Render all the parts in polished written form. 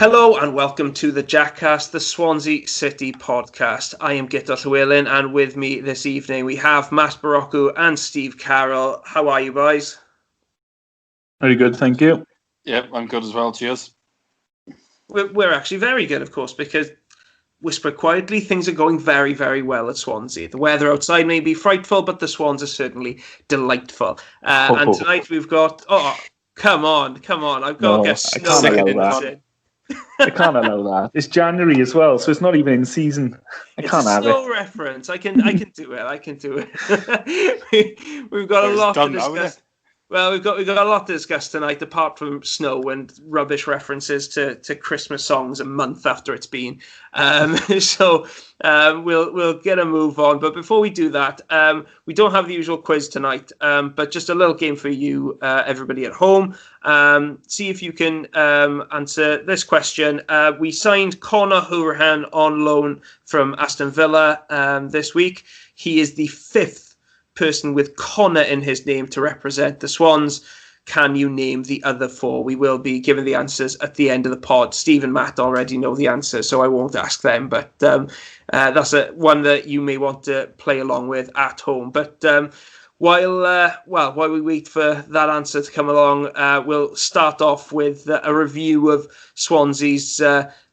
Hello and welcome to the Jackcast, the Swansea City podcast. I am Guto, and with me this evening we have Matt Barocco and Steve Carroll. How are you guys? Very good, thank you. Yeah, I'm good as well, cheers. We're actually very good, of course, because whisper quietly, things are going very, very well at Swansea. The weather outside may be frightful, but the Swans are certainly delightful. And tonight we've got... Oh, come on. I've got to get snow in. I can't allow that. It's January as well, so it's not even in season. I can't have it. It's a snow reference. I can do it. We've got a lot to discuss. Well, we've got a lot to discuss tonight, apart from snow and rubbish references to Christmas songs a month after it's been. So we'll get a move on. But before we do that, we don't have the usual quiz tonight, but just a little game for you, everybody at home. See if you can answer this question. We signed Conor Hourihane on loan from Aston Villa this week. He is the fifth person with Connor in his name to represent the Swans. Can you name the other four? We will be giving the answers at the end of the pod. Steve and Matt already know the answer, so I won't ask them, but that's one that you may want to play along with at home. But while we wait for that answer to come along, we'll start off with a review of Swansea's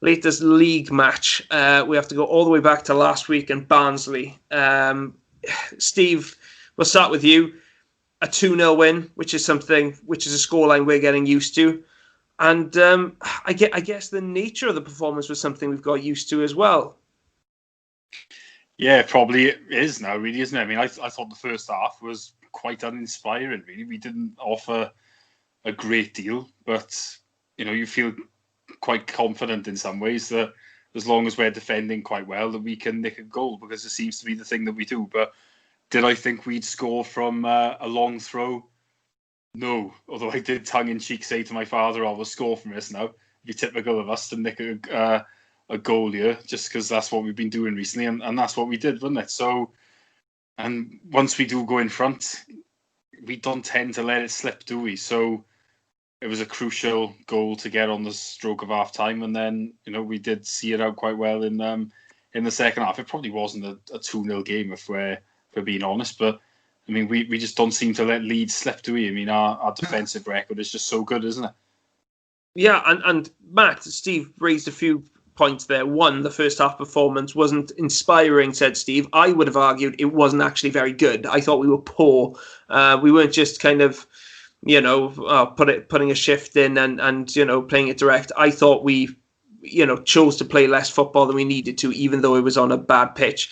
latest league match. We have to go all the way back to last week in Barnsley. Steve, we'll start with you. A 2-0 win, which is a scoreline we're getting used to. And I guess the nature of the performance was something we've got used to as well. Yeah, probably it is now, really, isn't it? I mean, I thought the first half was quite uninspiring, really. We didn't offer a great deal, but, you feel quite confident in some ways that as long as we're defending quite well, that we can nick a goal, because it seems to be the thing that we do. But did I think we'd score from a long throw? No. Although I did tongue-in-cheek say to my father, we'll score from this now. It'd be typical of us to nick a goal here, just because that's what we've been doing recently, and that's what we did, wasn't it? So, and once we do go in front, we don't tend to let it slip, do we? So it was a crucial goal to get on the stroke of half time, and then we did see it out quite well in the second half. It probably wasn't a 2-0 game if we're being honest, but I mean we just don't seem to let leads slip, do we? I mean our defensive record is just so good, isn't it? Yeah, and Matt, Steve raised a few points there. One, the first half performance wasn't inspiring, said Steve. I would have argued it wasn't actually very good. I thought we were poor. We weren't just kind of putting a shift in and playing it direct. I thought we chose to play less football than we needed to, even though it was on a bad pitch.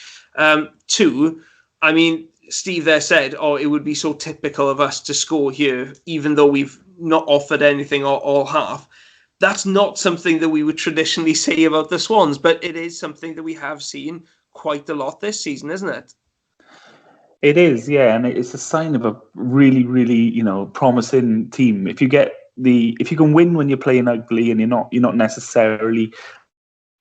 Two, I mean, Steve there said, it would be so typical of us to score here, even though we've not offered anything all half. That's not something that we would traditionally say about the Swans, but it is something that we have seen quite a lot this season, isn't it? It is, yeah, and it's a sign of a really, really, promising team. If you can win when you're playing ugly and you're not necessarily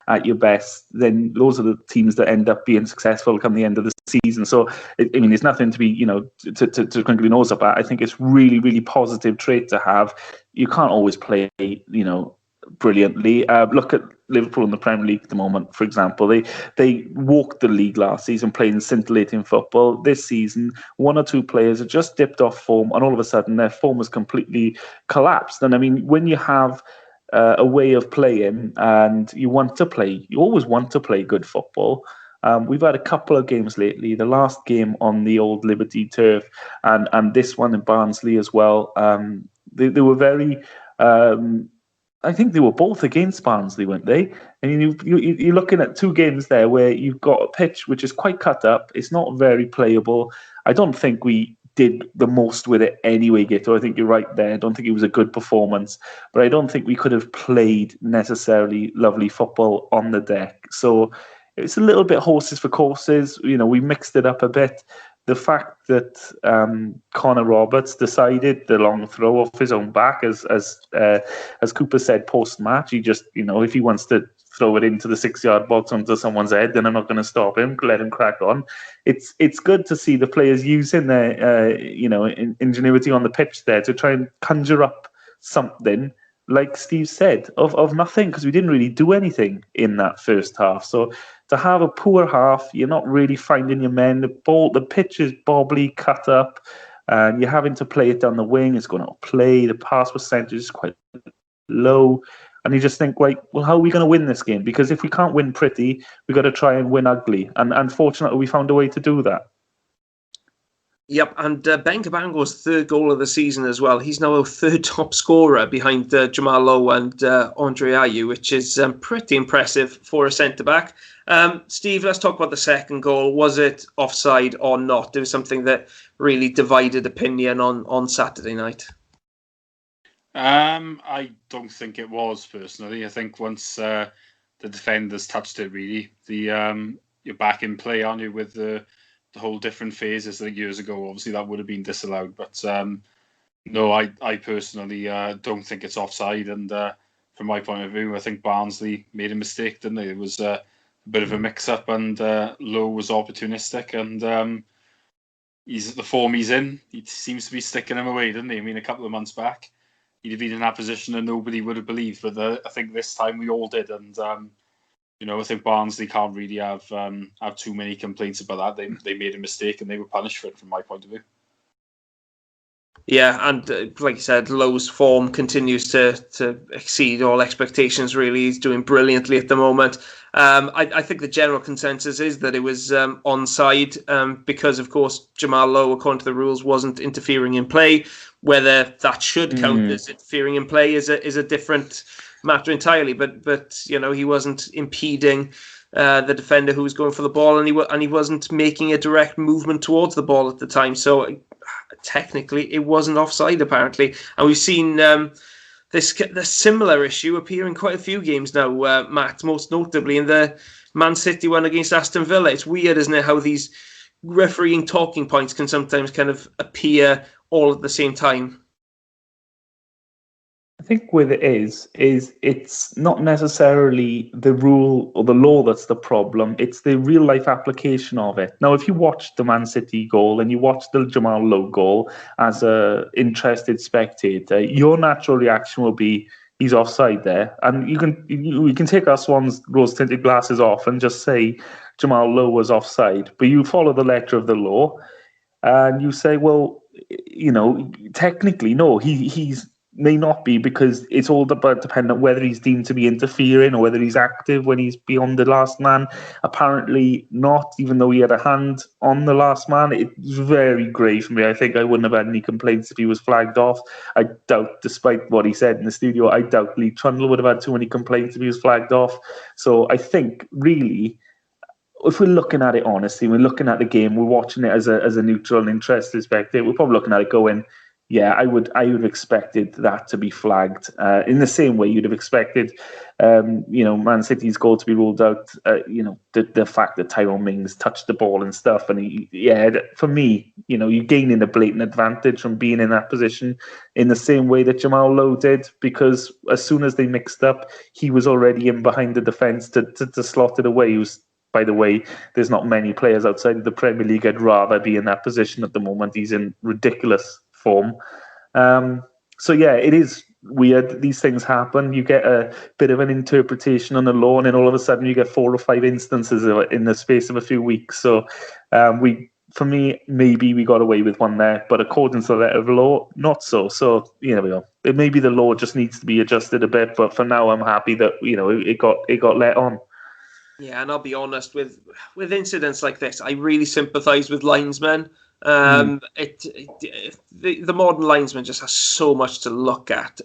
at your best, then those are the teams that end up being successful come the end of the season. So, there's nothing to be, to crinkle your nose up at. I think it's really, really positive trait to have. You can't always play, brilliantly. Look at Liverpool in the Premier League at the moment, for example. They walked the league last season playing scintillating football. This season, one or two players have just dipped off form, and all of a sudden their form has completely collapsed. And I mean, when you have a way of playing and you always want to play good football. We've had a couple of games lately, the last game on the old Liberty turf and this one in Barnsley as well. They were very... I think they were both against Barnsley, weren't they? And you're looking at two games there where you've got a pitch which is quite cut up. It's not very playable. I don't think we did the most with it anyway, Guto. I think you're right there. I don't think it was a good performance, but I don't think we could have played necessarily lovely football on the deck. So it's a little bit horses for courses. We mixed it up a bit. The fact that Connor Roberts decided the long throw off his own back, as Cooper said post-match, he just, if he wants to throw it into the 6-yard box onto someone's head, then I'm not going to stop him. Let him crack on. It's good to see the players using their ingenuity on the pitch there to try and conjure up something like Steve said, of nothing, because we didn't really do anything in that first half. So to have a poor half, you're not really finding your men. The pitch is bobbly, cut up, and you're having to play it down the wing. It's going out of play. The pass percentage is quite low. And you just think, like, well, how are we going to win this game? Because if we can't win pretty, we've got to try and win ugly. And unfortunately, we found a way to do that. Yep, and Ben Cabango's third goal of the season as well. He's now a third top scorer behind Jamal Lowe and Andre Ayew, which is pretty impressive for a centre-back. Steve, let's talk about the second goal. Was it offside or not? It was something that really divided opinion on Saturday night. I don't think it was, personally. I think once the defenders touched it, really, you're back in play, aren't you, with the whole different phases like years ago. Obviously, that would have been disallowed. But no, I personally don't think it's offside. And from my point of view, I think Barnsley made a mistake, didn't they? It was a bit of a mix-up, and Lowe was opportunistic. And he's the form he's in. He seems to be sticking him away, doesn't he? I mean, a couple of months back, he'd have been in that position and nobody would have believed. But I think this time we all did. And I think Barnsley can't really have too many complaints about that. They made a mistake and they were punished for it, from my point of view. Yeah, and like you said, Lowe's form continues to exceed all expectations, really. He's doing brilliantly at the moment. I think the general consensus is that it was onside because, of course, Jamal Lowe, according to the rules, wasn't interfering in play. Whether that should count as interfering in play is a different matter entirely. But he wasn't impeding the defender who was going for the ball, and he wasn't making a direct movement towards the ball at the time. So technically, it wasn't offside, apparently. And we've seen this similar issue appear in quite a few games now, Matt, most notably in the Man City one against Aston Villa. It's weird, isn't it, how these refereeing talking points can sometimes kind of appear all at the same time. I think with it is it's not necessarily the rule or the law that's the problem. It's the real life application of it. Now, if you watch the Man City goal and you watch the Jamal Lowe goal as a interested spectator, your natural reaction will be he's offside there, and we can take our Swans rose tinted glasses off and just say Jamal Lowe was offside. But you follow the letter of the law, and you say, well, technically no, he's may not be, because it's all about dependent whether he's deemed to be interfering or whether he's active when he's beyond the last man. Apparently not, even though he had a hand on the last man. It's very grey for me. I think I wouldn't have had any complaints if he was flagged off. I doubt, despite what he said in the studio, I doubt Lee Trundle would have had too many complaints if he was flagged off. So I think, really, if we're looking at it honestly, we're looking at the game, we're watching it as a neutral and interested spectator, we're probably looking at it going, yeah, I would have expected that to be flagged in the same way you'd have expected, Man City's goal to be ruled out. The fact that Tyrone Mings touched the ball and stuff, and for me, you're gaining a blatant advantage from being in that position in the same way that Jamal Lowe did, because as soon as they mixed up, he was already in behind the defence to slot it away. He was, by the way, there's not many players outside of the Premier League I'd rather be in that position at the moment. He's in ridiculous form. It is weird. These things happen. You get a bit of an interpretation on the law, and then all of a sudden you get 4 or 5 instances of it in the space of a few weeks. So for me, maybe we got away with one there, but according to the letter of the law, not so. So there we go. Maybe the law just needs to be adjusted a bit, but for now I'm happy that it got let on. Yeah, and I'll be honest, with incidents like this, I really sympathise with linesmen. The modern linesman just has so much to look at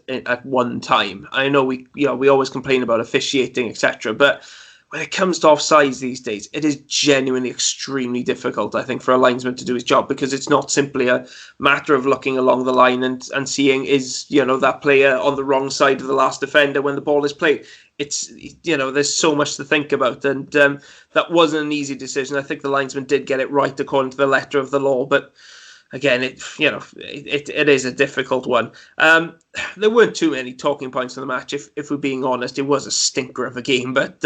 one time. I know we always complain about officiating, etc., but when it comes to offsides these days, it is genuinely extremely difficult, I think, for a linesman to do his job, because it's not simply a matter of looking along the line and seeing is that player on the wrong side of the last defender when the ball is played. It's there's so much to think about, and that wasn't an easy decision. I think the linesman did get it right according to the letter of the law, but again, it is a difficult one. There weren't too many talking points in the match. If we're being honest, it was a stinker of a game. But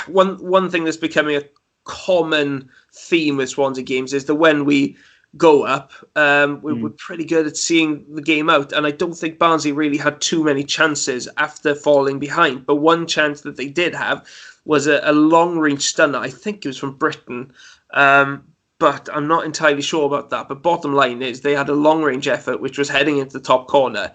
one thing that's becoming a common theme with Swansea games is that when we go up, we're pretty good at seeing the game out. And I don't think Barnsley really had too many chances after falling behind. But one chance that they did have was a long-range stunner. I think it was from Britain. But I'm not entirely sure about that. But bottom line is they had a long-range effort, which was heading into the top corner.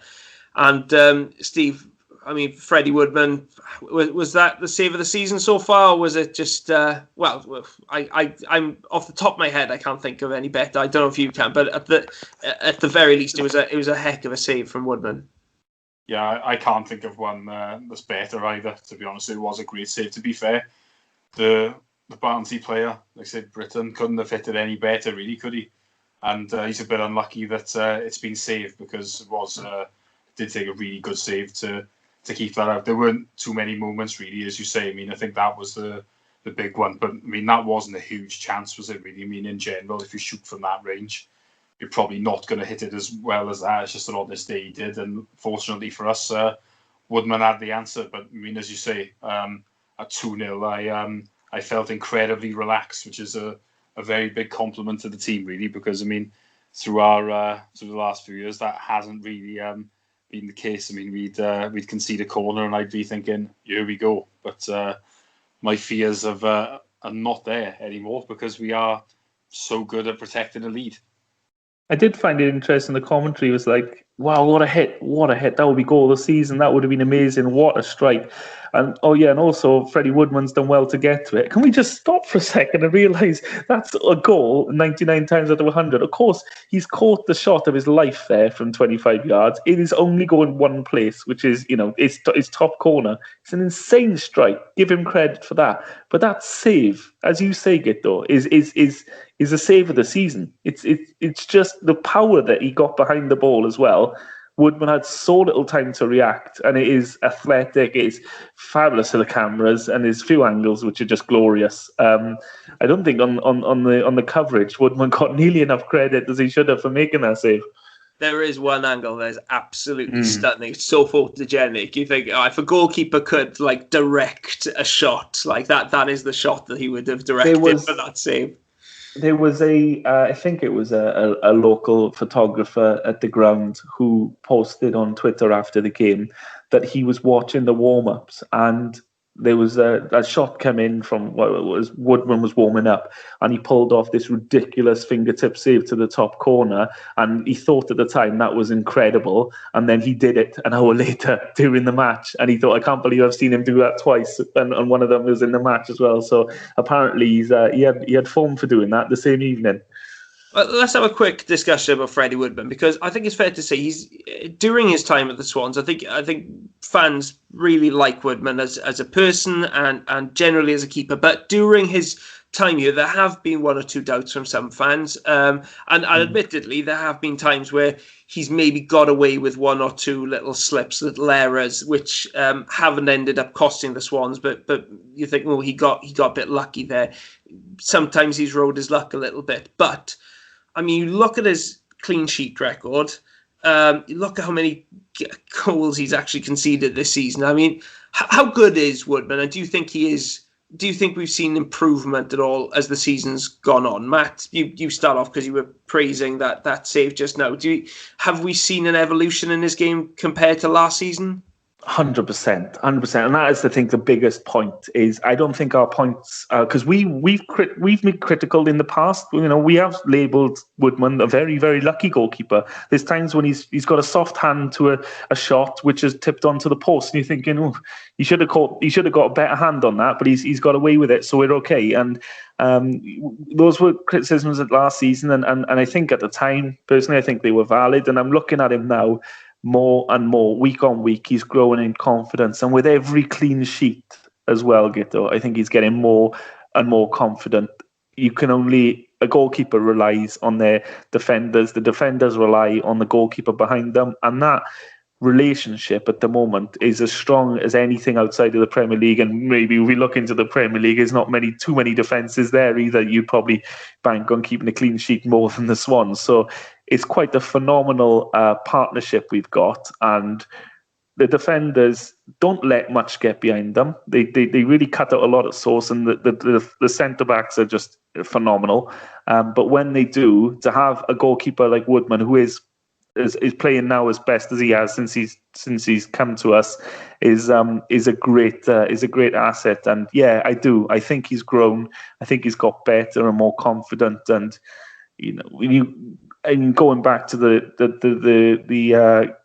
And Steve, I mean, Freddie Woodman, was that the save of the season so far? Or was it just, I'm off the top of my head, I can't think of any better. I don't know if you can, but at the very least, it was a heck of a save from Woodman. Yeah, I can't think of one that's better either, to be honest. It was a great save, to be fair. The Barnsley player, like I said, Britain, couldn't have hit it any better, really, could he? And he's a bit unlucky that it's been saved, because it did take a really good save to keep that out. There weren't too many moments, really, as you say. I mean, I think that was the big one. But, I mean, that wasn't a huge chance, was it, really? I mean, in general, if you shoot from that range, you're probably not going to hit it as well as that. It's just that on this day he did. And fortunately for us, Woodman had the answer. But, I mean, as you say, at 2-0, I felt incredibly relaxed, which is a very big compliment to the team, really, because, I mean, through the last few years, that hasn't really been the case. I mean, we'd concede a corner and I'd be thinking, here we go. But my fears are not there anymore, because we are so good at protecting the lead. I did find it interesting. The commentary was like, wow, what a hit. That would be goal of the season. That would have been amazing. What a strike. And and also Freddie Woodman's done well to get to it. Can we just stop for a second and realise that's a goal 99 times out of 100? Of course, he's caught the shot of his life there from 25 yards. It is only going one place, which is, it's top corner. It's an insane strike. Give him credit for that. But that save, as you say, Guto, is a save of the season. It's just the power that he got behind the ball as well. Woodman had so little time to react, and it is athletic. It's fabulous to the cameras, and there's a few angles which are just glorious. I don't think on the coverage Woodman got nearly enough credit as he should have for making that save. There is one angle that's absolutely stunning. It's so photogenic. You think, if a goalkeeper could direct a shot like that is the shot that he would have directed for that save. There was I think it was a local photographer at the ground who posted on Twitter after the game that he was watching the warm-ups, and there was a shot come in from Woodman was warming up, and he pulled off this ridiculous fingertip save to the top corner, and he thought at the time that was incredible, and then he did it an hour later during the match, and he thought, I can't believe I've seen him do that twice, and one of them was in the match as well. So apparently he had form for doing that the same evening. Well, let's have a quick discussion about Freddie Woodman, because I think it's fair to say he's during his time at the Swans. I think fans really like Woodman as a person and generally as a keeper. But during his time here, there have been one or two doubts from some fans, and admittedly, there have been times where he's maybe got away with one or two little slips, little errors, which haven't ended up costing the Swans. But you think, well, he got a bit lucky there. Sometimes he's rode his luck a little bit, but I mean, you look at his clean sheet record, you look at how many goals he's actually conceded this season. I mean, how good is Woodman? And do you think we've seen improvement at all as the season's gone on? Matt, you start off because you were praising that save just now. Have we seen an evolution in his game compared to last season? 100%, and that is, I think, the biggest point. Is I don't think our points, because we've been critical in the past. We have labelled Woodman a very, very lucky goalkeeper. There's times when he's got a soft hand to a shot which is tipped onto the post, and you're thinking, he should have got a better hand on that, but he's got away with it, so we're okay. And those were criticisms at last season, and I think at the time, personally, I think they were valid. And I'm looking at him now, more and more, week on week, he's growing in confidence. And with every clean sheet as well, Guto, I think he's getting more and more confident. A goalkeeper relies on their defenders. The defenders rely on the goalkeeper behind them. And that relationship at the moment is as strong as anything outside of the Premier League. And maybe if we look into the Premier League, there's not too many defences there either. You'd probably bank on keeping a clean sheet more than the Swans. So it's quite a phenomenal partnership we've got. And the defenders don't let much get behind them. They really cut out a lot of sauce, and the centre backs are just phenomenal. But when they do, to have a goalkeeper like Woodman, who is playing now as best as he has since he's come to us, is a great asset. And yeah, I think he's grown. I think he's got better and more confident. And going back to the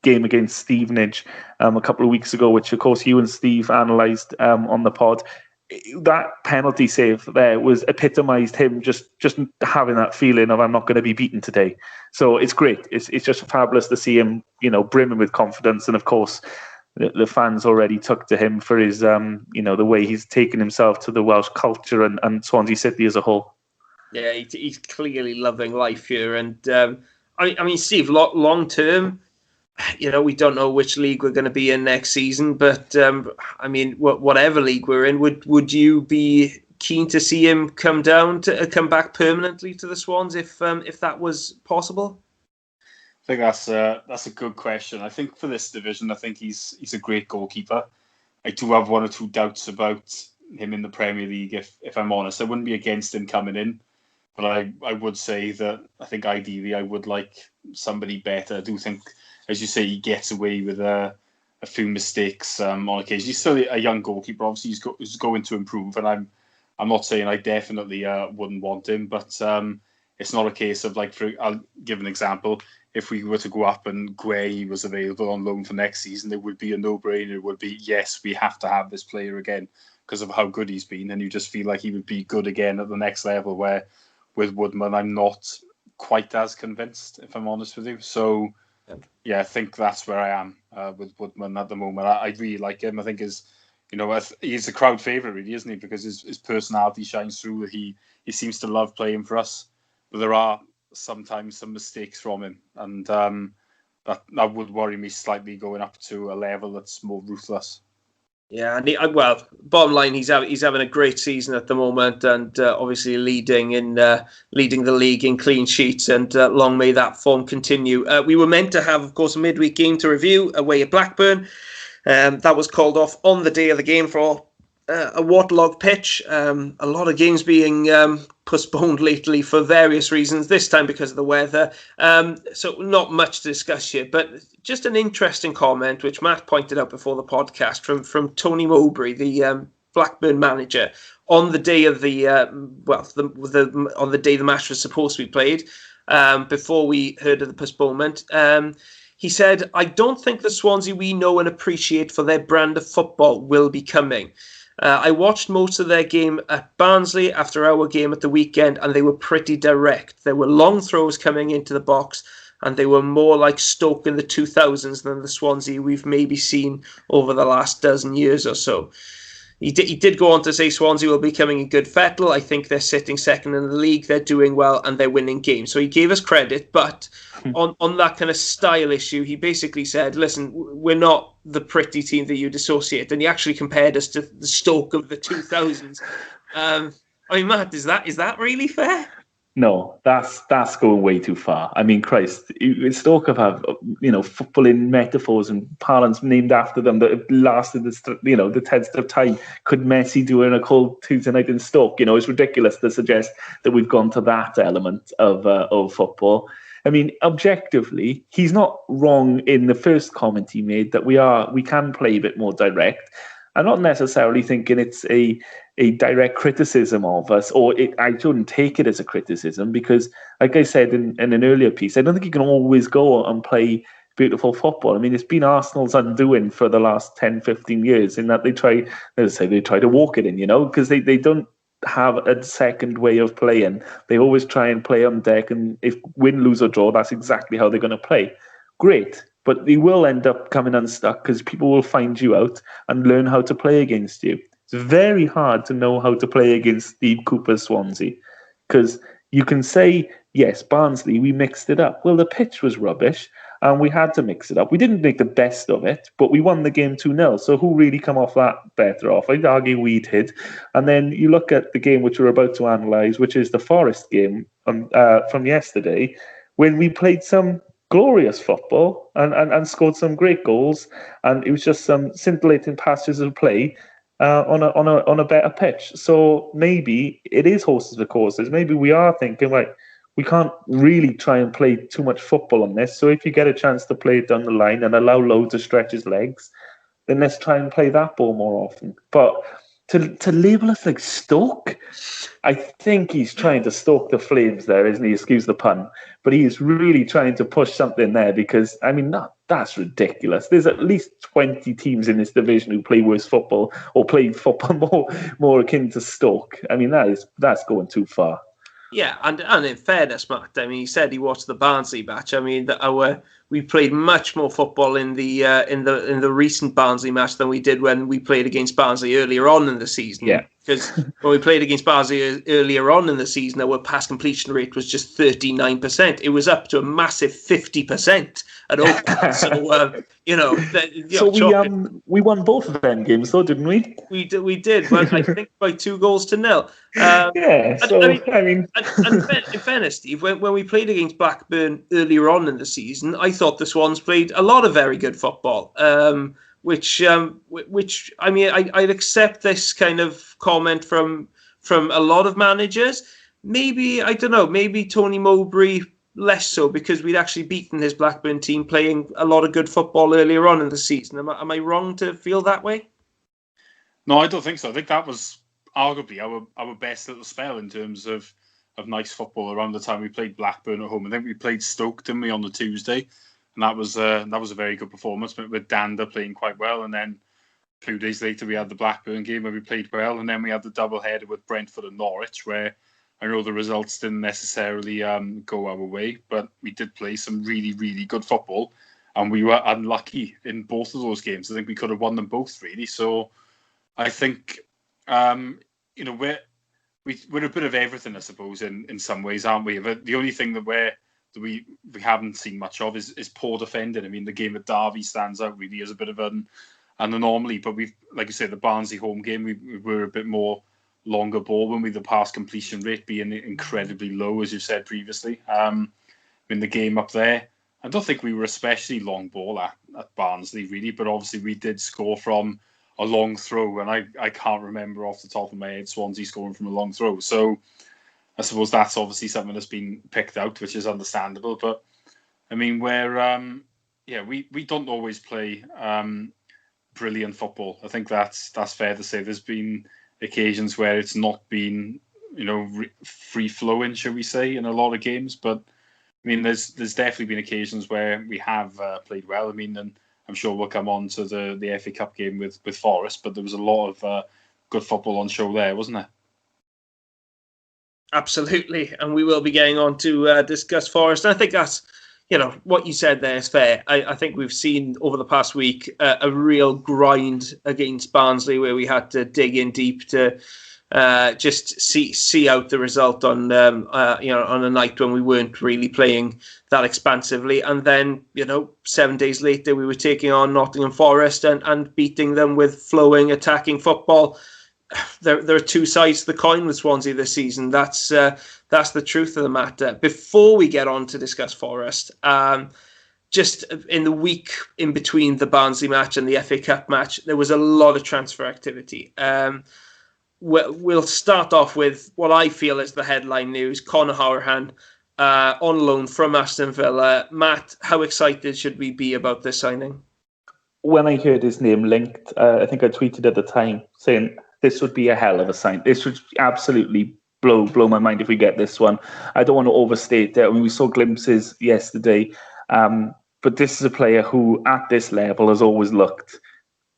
game against Stevenage a couple of weeks ago, which of course you and Steve analysed on the pod. That penalty save there was epitomised him just having that feeling of, I'm not going to be beaten today. So it's great. It's just fabulous to see him, brimming with confidence. And of course, the fans already took to him for his, the way he's taken himself to the Welsh culture and Swansea City as a whole. Yeah, he's clearly loving life here. And I mean, Steve, long term, we don't know which league we're going to be in next season, but I mean, whatever league we're in, would you be keen to see him come back permanently to the Swans if that was possible? I think that's a good question. I think for this division, I think he's a great goalkeeper. I do have one or two doubts about him in the Premier League. If I'm honest, I wouldn't be against him coming in, but I would say that I think ideally I would like somebody better. I do think, as you say, he gets away with a few mistakes on occasion. He's still a young goalkeeper. Obviously, he's going to improve, and I'm not saying I definitely wouldn't want him, but it's not a case of I'll give an example. If we were to go up and Guay was available on loan for next season, it would be a no-brainer. It would be, yes, we have to have this player again because of how good he's been, and you just feel like he would be good again at the next level, where with Woodman, I'm not quite as convinced, if I'm honest with you. So, yeah, I think that's where I am with Woodman at the moment. I really like him. I think he's a crowd favourite, really, isn't he? Because his personality shines through. He seems to love playing for us. But there are sometimes some mistakes from him. And that would worry me slightly going up to a level that's more ruthless. Yeah, and bottom line, he's having a great season at the moment, and obviously leading the league in clean sheets, and long may that form continue. We were meant to have, of course, a midweek game to review away at Blackburn. That was called off on the day of the game for a waterlogged pitch. A lot of games being postponed lately for various reasons, this time because of the weather. So not much to discuss here, but just an interesting comment, which Matt pointed out before the podcast, from Tony Mowbray, the Blackburn manager, on the day of on the day the match was supposed to be played, before we heard of the postponement. He said, "I don't think the Swansea we know and appreciate for their brand of football will be coming. I watched most of their game at Barnsley after our game at the weekend, and they were pretty direct. There were long throws coming into the box, and they were more like Stoke in the 2000s than the Swansea we've maybe seen over the last dozen years or so." He did go on to say Swansea will be coming in good fettle. I think they're sitting second in the league. They're doing well and they're winning games. So he gave us credit. But on that kind of style issue, he basically said, listen, we're not the pretty team that you'd associate. And he actually compared us to the Stoke of the 2000s. I mean, Matt, is that really fair? No, that's going way too far. I mean, Christ, Stoke have footballing metaphors and parlance named after them that have lasted the test of time. Could Messi do in a cold Tuesday night in Stoke? It's ridiculous to suggest that we've gone to that element of football. I mean, objectively, he's not wrong in the first comment he made that we can play a bit more direct. I'm not necessarily thinking it's a direct criticism of us, or I shouldn't take it as a criticism because, like I said in an earlier piece, I don't think you can always go and play beautiful football. I mean, it's been Arsenal's undoing for the last 10, 15 years in that they try to walk it in, because they don't have a second way of playing. They always try and play on deck, and if win, lose or draw, that's exactly how they're going to play. Great. But they will end up coming unstuck because people will find you out and learn how to play against you. It's very hard to know how to play against Steve Cooper's Swansea because you can say, yes, Barnsley, we mixed it up. Well, the pitch was rubbish and we had to mix it up. We didn't make the best of it, but we won the game 2-0. So who really come off that better off? I'd argue we did. And then you look at the game which we're about to analyse, which is the Forest game from yesterday, when we played some glorious football and scored some great goals. And it was just some scintillating passages of play on a better pitch. So maybe it is horses for courses. Maybe we are thinking, right, we can't really try and play too much football on this. So if you get a chance to play it down the line and allow Lowe to stretch his legs, then let's try and play that ball more often. But to label us like Stoke, I think he's trying to stoke the flames there, isn't he? Excuse the pun. But he is really trying to push something there because, I mean, that's ridiculous. There's at least 20 teams in this division who play worse football or play football more akin to Stoke. I mean, that's going too far. Yeah, and in fairness, Matt, I mean, he said he watched the Barnsley match. I mean, we played much more football in the recent Barnsley match than we did when we played against Barnsley earlier on in the season. Yeah. Because when we played against Barnsley earlier on in the season, our pass completion rate was just 39%. It was up to a massive 50% at Oakland. So, we won both of them games, though, didn't we? We did. Well, I think by 2-0. In fairness, Steve, when we played against Blackburn earlier on in the season, I thought the Swans played a lot of very good football. Which I mean, I'd accept this kind of comment from a lot of managers. Maybe, I don't know, maybe Tony Mowbray less so, because we'd actually beaten his Blackburn team playing a lot of good football earlier on in the season. Am I wrong to feel that way? No, I don't think so. I think that was arguably our best little spell in terms of nice football around the time we played Blackburn at home. I think we played Stoke, didn't we, on the Tuesday? And that was a very good performance, but with Danda playing quite well. And then a few days later, we had the Blackburn game where we played well. And then we had the double-header with Brentford and Norwich, where I know the results didn't necessarily go our way, but we did play some really, really good football. And we were unlucky in both of those games. I think we could have won them both, really. So I think, we're a bit of everything, I suppose, in some ways, aren't we? But the only thing that we haven't seen much of is poor defending. I mean, the game at Derby stands out really as a bit of an anomaly. But we've, like you said, the Barnsley home game, we were a bit more longer ball when the pass completion rate being incredibly low, as you said previously. In the game up there, I don't think we were especially long ball at Barnsley, really. But obviously, we did score from a long throw. And I can't remember off the top of my head Swansea scoring from a long throw. So I suppose that's obviously something that's been picked out, which is understandable. But I mean, we don't always play brilliant football. I think that's fair to say. There's been occasions where it's not been, free flowing, shall we say, in a lot of games. But I mean, there's definitely been occasions where we have played well. I mean, and I'm sure we'll come on to the FA Cup game with Forest, but there was a lot of good football on show there, wasn't there? Absolutely, and we will be getting on to discuss Forest. And I think that's, what you said there is fair. I think we've seen over the past week a real grind against Barnsley, where we had to dig in deep to just see out the result on on a night when we weren't really playing that expansively. And then 7 days later we were taking on Nottingham Forest and beating them with flowing attacking football. There are two sides to the coin with Swansea this season. That's the truth of the matter. Before we get on to discuss Forest, just in the week in between the Barnsley match and the FA Cup match, there was a lot of transfer activity. We'll start off with what I feel is the headline news: Conor Hourihane on loan from Aston Villa. Matt, how excited should we be about this signing? When I heard his name linked, I think I tweeted at the time saying, this would be a hell of a sign. This would absolutely blow my mind if we get this one. I don't want to overstate it. I mean, we saw glimpses yesterday, but this is a player who, at this level, has always looked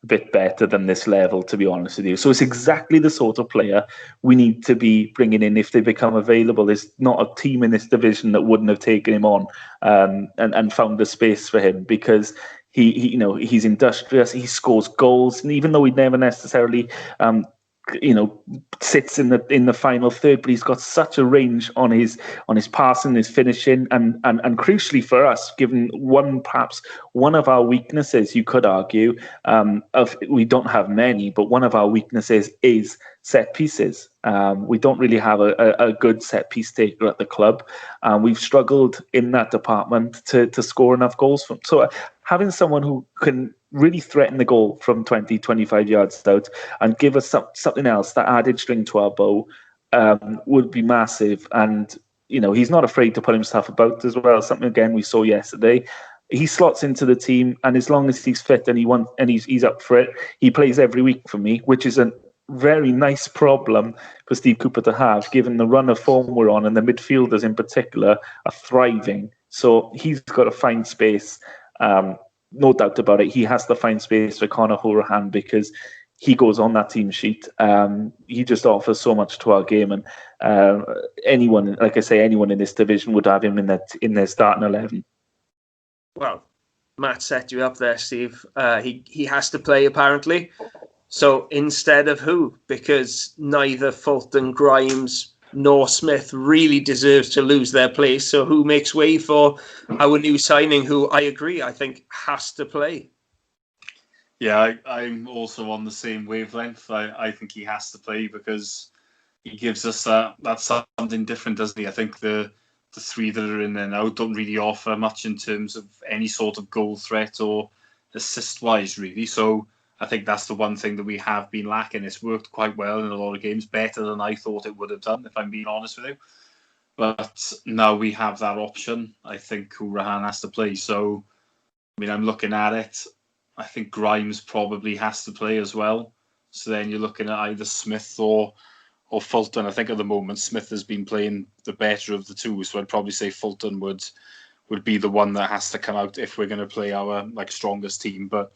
a bit better than this level, to be honest with you. So it's exactly the sort of player we need to be bringing in if they become available. There's not a team in this division that wouldn't have taken him on and found the space for him, because he's industrious. He scores goals, and even though he never necessarily sits in the final third, but he's got such a range on his passing, his finishing, and crucially for us, given perhaps one of our weaknesses, you could argue, we don't have many, but one of our weaknesses is set pieces. We don't really have a good set piece taker at the club. We've struggled in that department to score enough goals from. So having someone who can really threaten the goal from 20, 25 yards out and give us something else, that added string to our bow, would be massive. And, he's not afraid to put himself about as well. Something, again, we saw yesterday. He slots into the team, and as long as he's fit and he's up for it, he plays every week for me, which is a very nice problem for Steve Cooper to have, given the run of form we're on, and the midfielders in particular are thriving. So he's got to find space. No doubt about it. He has to find space for Conor Hourihane because he goes on that team sheet. He just offers so much to our game, and anyone in this division would have him in their starting 11. Well, Matt set you up there, Steve. He has to play, apparently. So instead of who? Because neither Fulton, Grimes, nor Smith really deserves to lose their place. So who makes way for our new signing, who I agree, I think has to play? Yeah, I'm also on the same wavelength. I think he has to play because he gives us that's something different, doesn't he? I think the three that are in there now don't really offer much in terms of any sort of goal threat or assist-wise, really. So I think that's the one thing that we have been lacking. It's worked quite well in a lot of games, better than I thought it would have done, if I'm being honest with you. But now we have that option. I think Hourihane has to play. So, I'm looking at it. I think Grimes probably has to play as well. So then you're looking at either Smith or Fulton. I think at the moment Smith has been playing the better of the two, so I'd probably say Fulton would be the one that has to come out if we're going to play our strongest team. But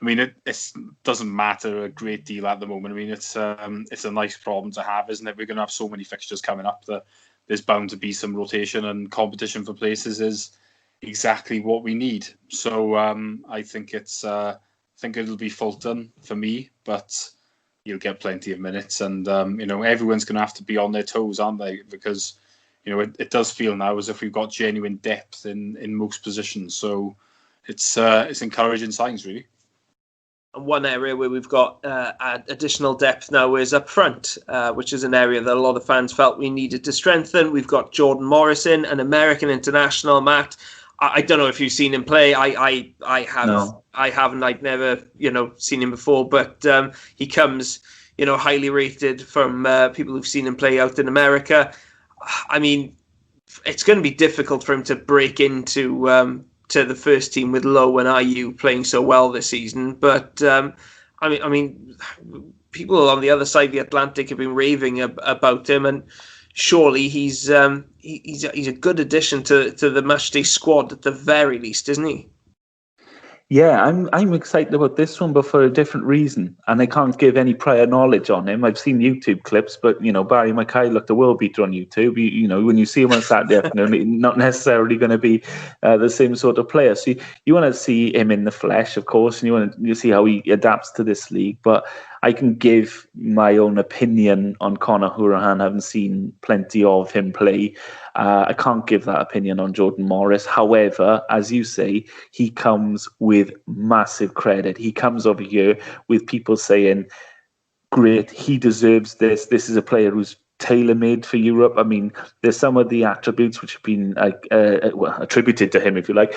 it doesn't matter a great deal at the moment. It's a nice problem to have, isn't it? We're going to have so many fixtures coming up that there's bound to be some rotation, and competition for places is exactly what we need. So I think it'll be Fulton for me, but you'll get plenty of minutes, and everyone's going to have to be on their toes, aren't they? Because it does feel now as if we've got genuine depth in most positions. So it's encouraging signs, really. And one area where we've got additional depth now is up front, which is an area that a lot of fans felt we needed to strengthen. We've got Jordan Morrison, an American international. Matt, I don't know if you've seen him play. I have. No. I haven't. I've never, seen him before. But he comes, highly rated from people who've seen him play out in America. It's going to be difficult for him to break into to the first team with Lowe and Ayew playing so well this season. But people on the other side of the Atlantic have been raving about him, and surely he's a good addition to the matchday squad at the very least, isn't he? Yeah, I'm excited about this one, but for a different reason. And I can't give any prior knowledge on him. I've seen YouTube clips, but Barry Mackay looked a world beater on YouTube. When you see him on Saturday afternoon, not necessarily going to be the same sort of player. So you want to see him in the flesh, of course, and you want to see how he adapts to this league. But I can give my own opinion on Conor Hourihane. I haven't seen plenty of him play. I can't give that opinion on Jordan Morris. However, as you say, he comes with massive credit. He comes over here with people saying, great, he deserves this. This is a player who's tailor-made for Europe. There's some of the attributes which have been attributed to him, if you like.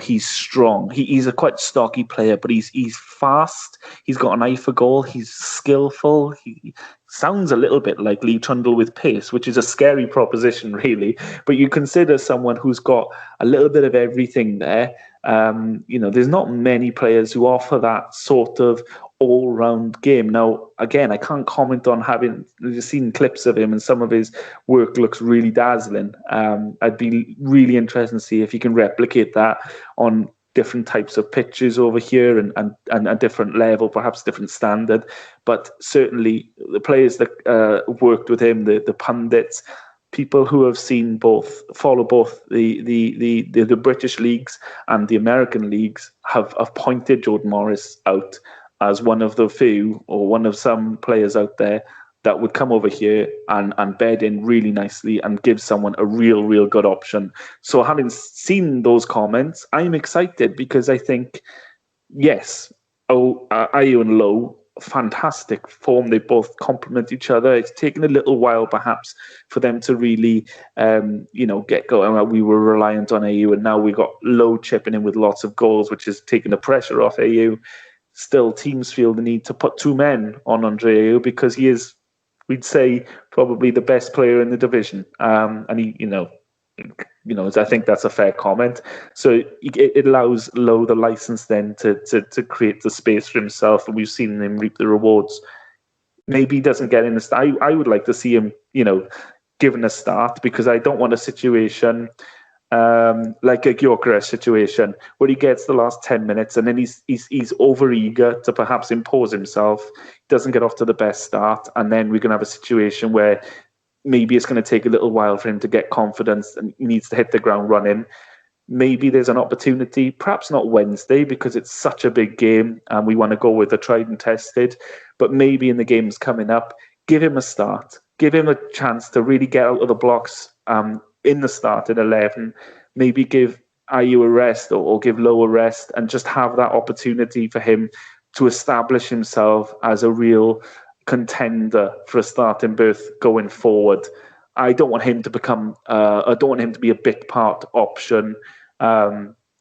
He's strong. He's a quite stocky player, but he's fast. He's got an eye for goal. He's skillful. He sounds a little bit like Lee Trundle with pace, which is a scary proposition, really. But you consider someone who's got a little bit of everything there. There's not many players who offer that sort of all-round game. Now, again, I can't comment on having seen clips of him, and some of his work looks really dazzling. I'd be really interested to see if he can replicate that on different types of pitches over here and a different level, perhaps different standard. But certainly the players that worked with him, the pundits, people who have follow both the British leagues and the American leagues have pointed Jordan Morris out as one of the few, or one of some players out there that would come over here and bed in really nicely and give someone a real good option. So having seen those comments, I'm excited because I think, yes, Ayew and Lowe fantastic form. They both complement each other. It's taken a little while, perhaps, for them to really, get going. We were reliant on AU, and now we got Lowe chipping in with lots of goals, which is taking the pressure off AU. Still, teams feel the need to put two men on Andre Ayew because he is, we'd say, probably the best player in the division. And he, I think that's a fair comment. So it allows Lowe the license then to create the space for himself, and we've seen him reap the rewards. Maybe he doesn't get in the start. I would like to see him, given a start, because I don't want a situation like a Gyökeres situation where he gets the last 10 minutes and then he's over eager to perhaps impose himself, doesn't get off to the best start, and then we're going to have a situation where maybe it's going to take a little while for him to get confidence and he needs to hit the ground running. Maybe there's an opportunity, perhaps not Wednesday because it's such a big game and we want to go with the tried and tested, but maybe in the games coming up, give him a start, give him a chance to really get out of the blocks in the starting 11, maybe give Ayew a rest or give Lowe a rest and just have that opportunity for him to establish himself as a real contender for a starting berth going forward. I don't want him to become, I don't want him to be a bit part option.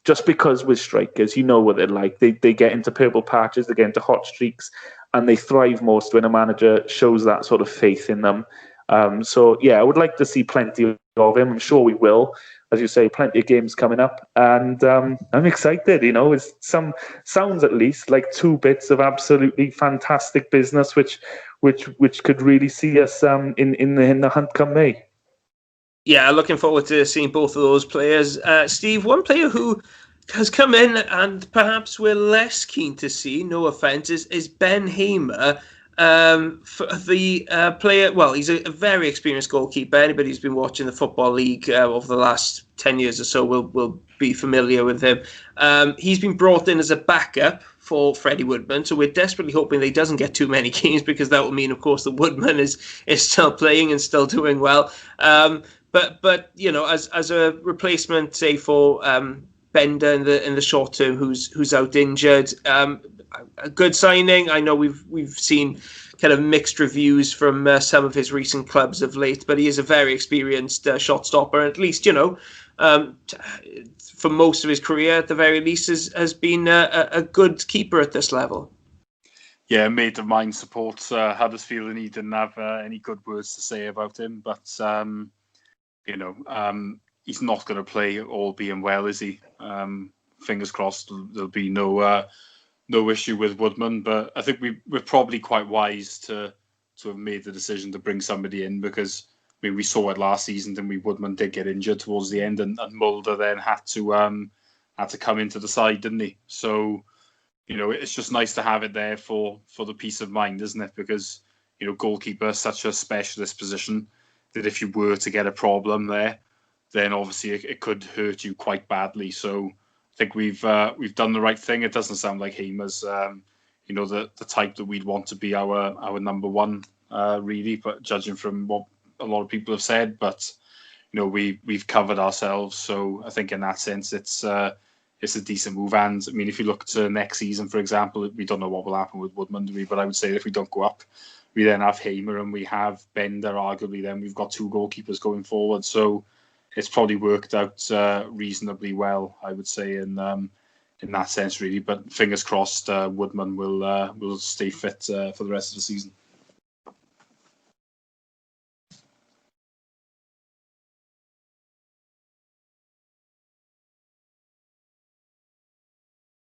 Just because with strikers, you know what they're like. They get into purple patches, they get into hot streaks, and they thrive most when a manager shows that sort of faith in them. So yeah, I would like to see plenty of him. I'm sure we will. As you say, plenty of games coming up, and I'm excited. It's sounds at least like two bits of absolutely fantastic business, which could really see us in the hunt come May. Yeah, looking forward to seeing both of those players. Steve, one player who has come in and perhaps we're less keen to see, no offence, is Ben Hamer. For the player, well, he's a very experienced goalkeeper. Anybody who's been watching the Football League over the last 10 years or so will be familiar with him. He's been brought in as a backup for Freddie Woodman, so we're desperately hoping that he doesn't get too many games because that will mean, of course, that Woodman is still playing and still doing well. But as a replacement, say for Bender in the short term, who's out injured. A good signing. I know we've seen kind of mixed reviews from some of his recent clubs of late, but he is a very experienced shot stopper. At least, for most of his career, at the very least, has been a good keeper at this level. Yeah, a mate of mine supports Huddersfield, and he didn't have any good words to say about him. But he's not going to play, all being well, is he? Fingers crossed there'll be no issue with Woodman, but I think we're probably quite wise to have made the decision to bring somebody in because we saw it last season, didn't we? Woodman did get injured towards the end, and Mulder then had to come into the side, didn't he? So it's just nice to have it there for the peace of mind, isn't it? Because goalkeeper is such a specialist position that if you were to get a problem there, then obviously it could hurt you quite badly. So I think we've done the right thing. It doesn't sound like Hamer's, the type that we'd want to be our number one, really. But judging from what a lot of people have said, but we've covered ourselves. So I think in that sense, it's a decent move. And I mean, if you look to next season, for example, we don't know what will happen with Woodman, do we? But I would say if we don't go up, we then have Hamer and we have Bender. Arguably, then we've got two goalkeepers going forward. So it's probably worked out reasonably well, I would say, in that sense, really. But fingers crossed, Woodman will stay fit for the rest of the season.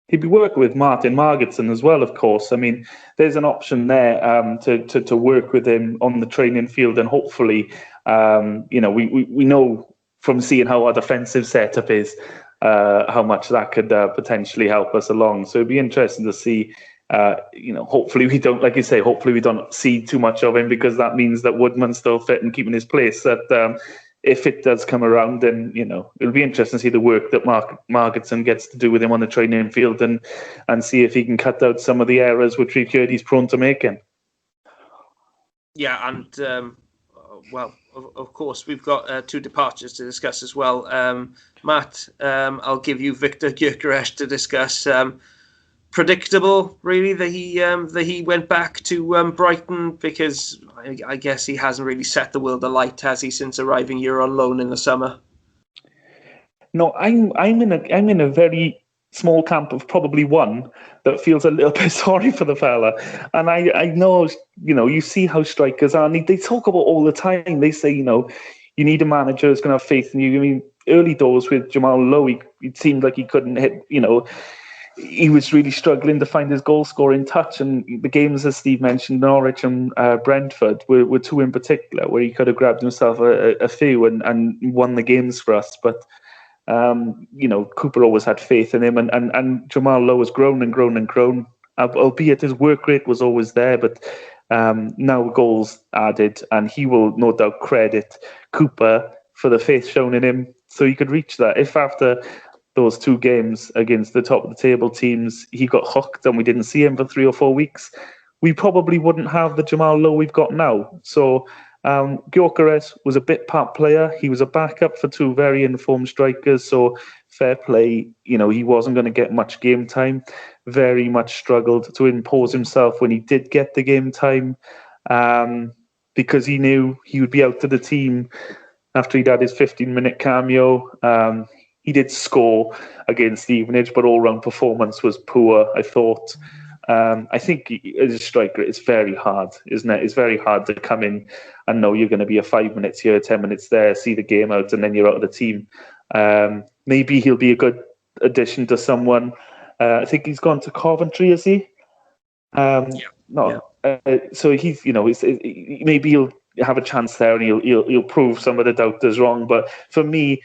He'd be working with Martin Margetson as well, of course. I mean, there's an option there to work with him on the training field, and hopefully, we know from seeing how our defensive setup is, how much that could potentially help us along. So it'd be interesting to see. Hopefully we don't, like you say, hopefully we don't see too much of him because that means that Woodman's still fit and keeping his place. That if it does come around, then it'll be interesting to see the work that Margetson gets to do with him on the training field and see if he can cut out some of the errors which we've heard he's prone to making. Yeah, and of course, we've got two departures to discuss as well. Matt, I'll give you Viktor Gyökeres to discuss. predictable, really, that he went back to Brighton, because I guess he hasn't really set the world alight, has he, since arriving here on loan in the summer? No, I'm in a very small camp of probably one that feels a little bit sorry for the fella. And I know, you see how strikers are, and they talk about all the time. They say, you need a manager who's going to have faith in you. I mean, early doors with Jamal Lowe, it seemed like he couldn't hit, he was really struggling to find his goal-scoring touch. And the games, as Steve mentioned, Norwich and Brentford were two in particular, where he could have grabbed himself a few and won the games for us. But Cooper always had faith in him, and Jamal Lowe has grown and grown and grown, albeit his work rate was always there. But now goals added, and he will no doubt credit Cooper for the faith shown in him, so he could reach that. If after those two games against the top of the table teams he got hooked and we didn't see him for 3 or 4 weeks, we probably wouldn't have the Jamal Lowe we've got now. So Gyökeres was a bit part player. He was a backup for two very informed strikers, so fair play. He wasn't going to get much game time. Very much struggled to impose himself when he did get the game time, because he knew he would be out to the team after he'd had his 15-minute cameo. He did score against Stevenage, but all-round performance was poor, I thought. I think as a striker, it's very hard, isn't it? It's very hard to come in and know you're going to be a 5 minutes here, 10 minutes there, see the game out, and then you're out of the team. Maybe he'll be a good addition to someone. I think he's gone to Coventry, is he? So he's, maybe he'll have a chance there, and he'll prove some of the doubters wrong. But for me,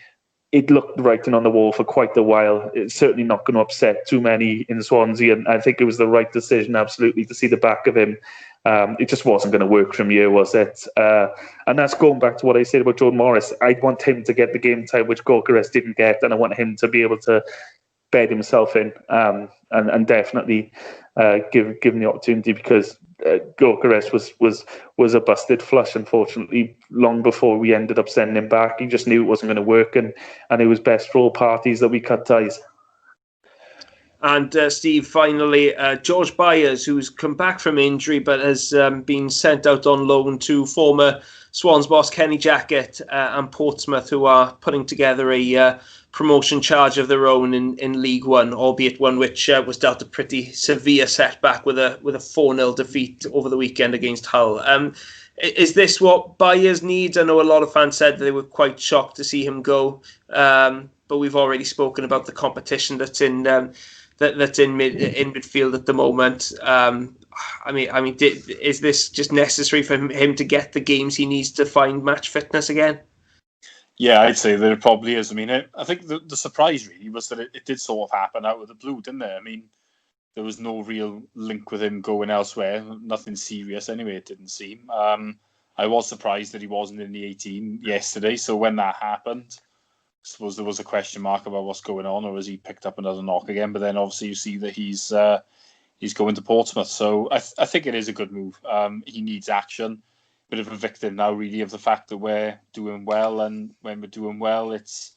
it looked writing on the wall for quite a while. It's certainly not going to upset too many in Swansea, and I think it was the right decision, absolutely, to see the back of him. It just wasn't going to work from here, was it? And that's going back to what I said about Jordan Morris. I want him to get the game time, which Gyökeres didn't get, and I want him to be able to bed himself in, and definitely give him the opportunity, because Gyökeres was a busted flush, unfortunately, long before we ended up sending him back. He just knew it wasn't going to work, and it was best for all parties that we cut ties. And Steve, finally, George Byers, who's come back from injury but has been sent out on loan to former Swans boss Kenny Jackett and Portsmouth, who are putting together a promotion charge of their own in League One, albeit one which was dealt a pretty severe setback with a 4-0 defeat over the weekend against Hull. Is this what Byers needs? I know a lot of fans said that they were quite shocked to see him go, but we've already spoken about the competition that's in midfield at the moment. Is this just necessary for him to get the games he needs to find match fitness again? Yeah, I'd say that it probably is. I think the surprise really was that it did sort of happen out of the blue, didn't it? There was no real link with him going elsewhere. Nothing serious anyway, it didn't seem. I was surprised that he wasn't in the 18 yesterday. So when that happened, I suppose there was a question mark about what's going on, or has he picked up another knock again? But then obviously you see that he's going to Portsmouth. So I think it is a good move. He needs action. Bit of a victim now, really, of the fact that we're doing well, and when we're doing well, it's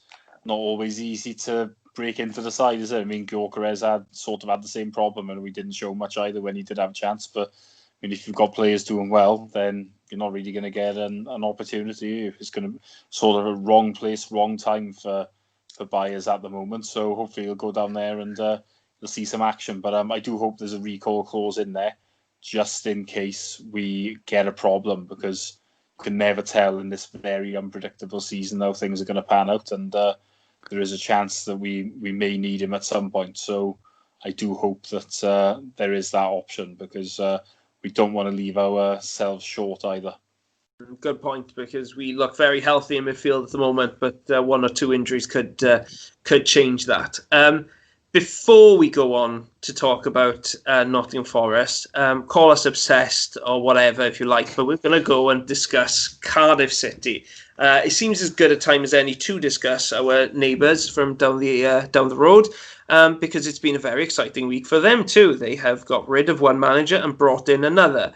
not always easy to break into the side, is it? Gyökeres had the same problem, and we didn't show much either when he did have a chance. But if you've got players doing well, then you're not really going to get an opportunity. It's going to sort of a wrong place, wrong time for Byers at the moment. So hopefully he'll go down there and you'll see some action. But I do hope there's a recall clause in there, just in case we get a problem, because you can never tell in this very unpredictable season how things are going to pan out, and there is a chance that we may need him at some point. So I do hope that there is that option, because we don't want to leave ourselves short either. Good point, because we look very healthy in midfield at the moment, but one or two injuries could change that. Before we go on to talk about Nottingham Forest, call us obsessed or whatever if you like, but we're going to go and discuss Cardiff City. It seems as good a time as any to discuss our neighbours from down the road, because it's been a very exciting week for them too. They have got rid of one manager and brought in another.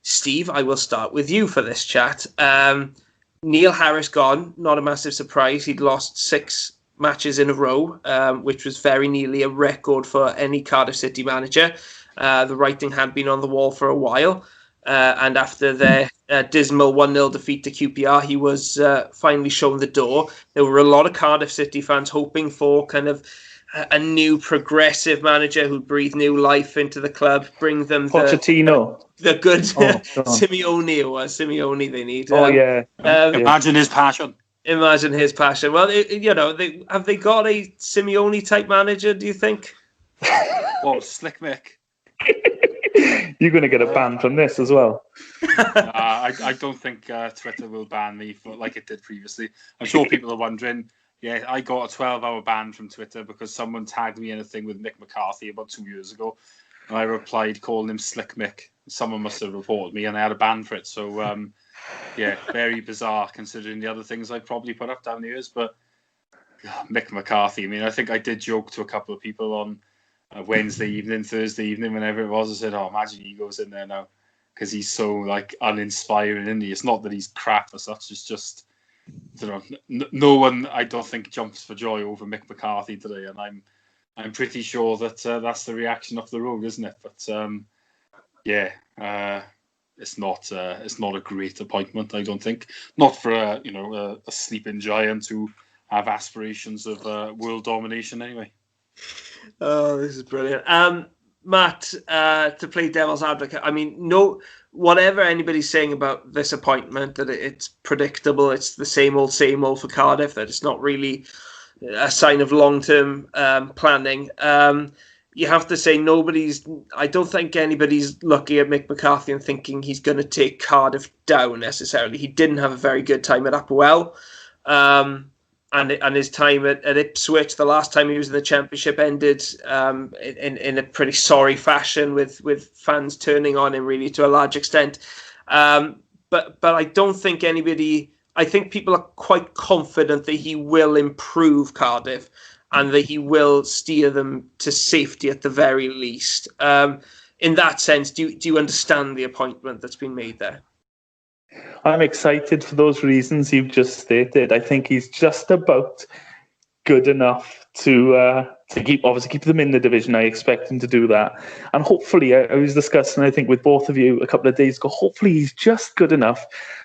Steve, I will start with you for this chat. Neil Harris gone, not a massive surprise. He'd lost 6 matches in a row, which was very nearly a record for any Cardiff City manager. The writing had been on the wall for a while. And after their dismal 1-0 defeat to QPR, he was finally shown the door. There were a lot of Cardiff City fans hoping for kind of a new progressive manager who'd breathe new life into the club, bring them Pochettino. The good Simeone they need. Imagine his passion. Imagine his passion. Well, have they got a Simeone type manager, do you think? Well, Slick Mick. You're going to get a ban from this as well. I don't think Twitter will ban me for like it did previously. I'm sure people are wondering. Yeah, I got a 12-hour ban from Twitter because someone tagged me in a thing with Mick McCarthy about 2 years ago. And I replied calling him Slick Mick. Someone must have reported me and I had a ban for it. So, very bizarre considering the other things I probably put up down the years. But Mick McCarthy, I mean, I think I did joke to a couple of people on Wednesday evening, Thursday evening, whenever it was. I said, imagine he goes in there now because he's so, like, uninspiring, isn't he? It's not that he's crap as such. It's just... no one, I don't think, jumps for joy over Mick McCarthy today, and I'm pretty sure that that's the reaction of the road, isn't it? But it's not a great appointment, I don't think. Not for a sleeping giant who have aspirations of world domination, anyway. Oh, this is brilliant. Matt, to play devil's advocate, I mean, whatever anybody's saying about this appointment, that it's predictable, it's the same old for Cardiff, that it's not really a sign of long-term planning. You have to say I don't think anybody's looking at Mick McCarthy and thinking he's going to take Cardiff down necessarily. He didn't have a very good time at Upperwell. And his time at Ipswich, the last time he was in the Championship, ended in a pretty sorry fashion with fans turning on him really to a large extent. But I don't think I think people are quite confident that he will improve Cardiff and that he will steer them to safety at the very least. In that sense, do you understand the appointment that's been made there? I'm excited for those reasons you've just stated. I think he's just about good enough to keep them in the division. I expect him to do that. And hopefully, I was discussing, I think, with both of you a couple of days ago, hopefully he's just good enough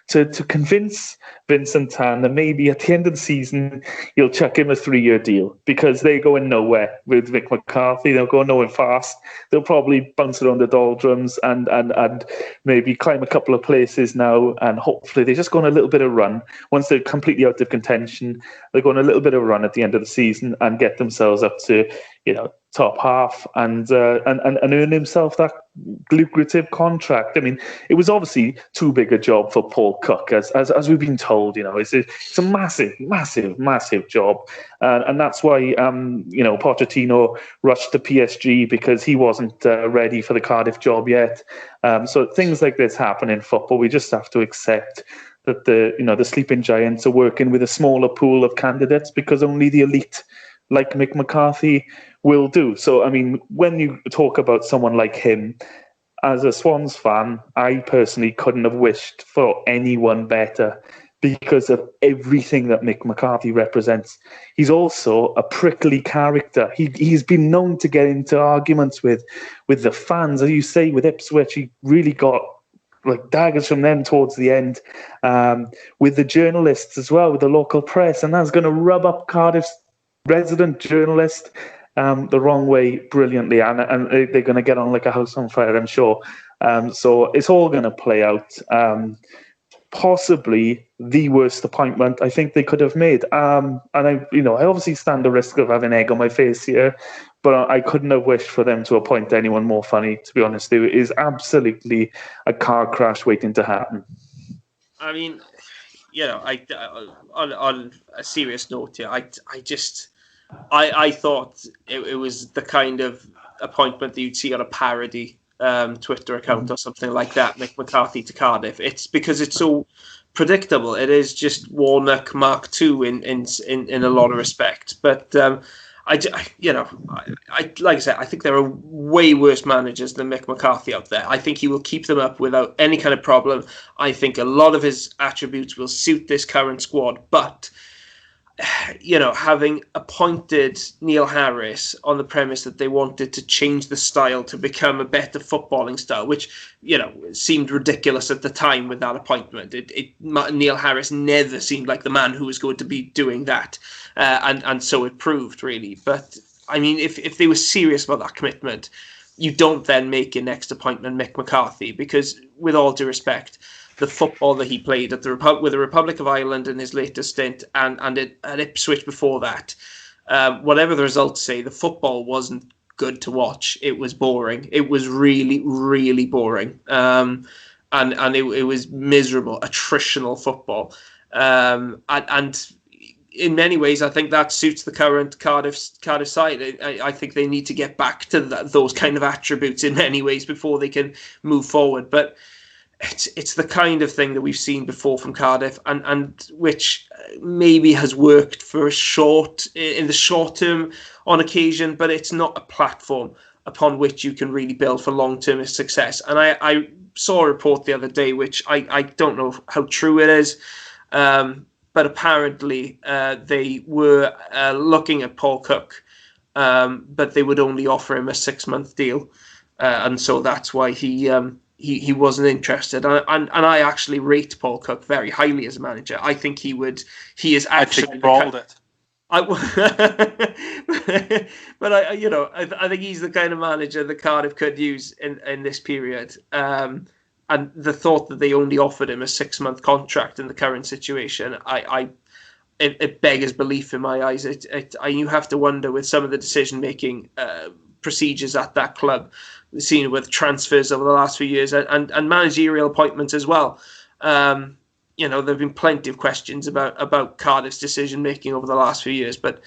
to convince Vincent Tan that maybe at the end of the season, you'll chuck him a 3-year deal because they're going nowhere with Mick McCarthy. They'll go nowhere fast. They'll probably bounce around the doldrums and maybe climb a couple of places now. And hopefully they just go on a little bit of run. Once they're completely out of contention, they're going a little bit of run at the end of the season and get themselves up to, top half and earn himself that lucrative contract. I mean, it was obviously too big a job for Paul Cook, as we've been told. It's a massive job, and that's why Pochettino rushed to PSG because he wasn't ready for the Cardiff job yet. So things like this happen in football. We just have to accept that the sleeping giants are working with a smaller pool of candidates because only the elite, like Mick McCarthy, will do. So, I mean, when you talk about someone like him, as a Swans fan, I personally couldn't have wished for anyone better because of everything that Mick McCarthy represents. He's also a prickly character. He's been known to get into arguments with the fans. As you say, with Ipswich, he really got like daggers from them towards the end, with the journalists as well, with the local press, and that's going to rub up Cardiff's resident journalist the wrong way brilliantly, and they're going to get on like a house on fire, I'm sure. So it's all going to play out. Possibly the worst appointment I think they could have made. And I obviously stand the risk of having egg on my face here, but I couldn't have wished for them to appoint anyone more funny, to be honest. It is absolutely a car crash waiting to happen. I mean, on a serious note here, I thought it was the kind of appointment that you'd see on a parody Twitter account or something like that, Mick McCarthy to Cardiff. It's because it's so predictable. It is just Warnock Mark II in a lot of respect. But like I said, I think there are way worse managers than Mick McCarthy out there. I think he will keep them up without any kind of problem. I think a lot of his attributes will suit this current squad, but having appointed Neil Harris on the premise that they wanted to change the style to become a better footballing style, which, seemed ridiculous at the time with that appointment. Neil Harris never seemed like the man who was going to be doing that. And so it proved, really. But, I mean, if they were serious about that commitment, you don't then make your next appointment Mick McCarthy, because, with all due respect, the football that he played with the Republic of Ireland in his latest stint and at Ipswich before that, whatever the results say, the football wasn't good to watch. It was boring. It was really, really boring. And it was miserable, attritional football. And in many ways, I think that suits the current Cardiff side. I think they need to get back to those kind of attributes in many ways before they can move forward. But it's the kind of thing that we've seen before from Cardiff, and which maybe has worked in the short term on occasion, but it's not a platform upon which you can really build for long-term success. And I saw a report the other day, which I don't know how true it is, but apparently they were looking at Paul Cook, but they would only offer him a 6-month deal, and so that's why he wasn't interested. And I actually rate Paul Cook very highly as a manager. I think he is actually... I think brawled it. But I think he's the kind of manager that Cardiff could use in this period. And the thought that they only offered him a 6-month contract in the current situation, it beggars belief in my eyes. You have to wonder with some of the decision-making procedures at that club, seen with transfers over the last few years and managerial appointments as well. There have been plenty of questions about Cardiff's decision making over the last few years, but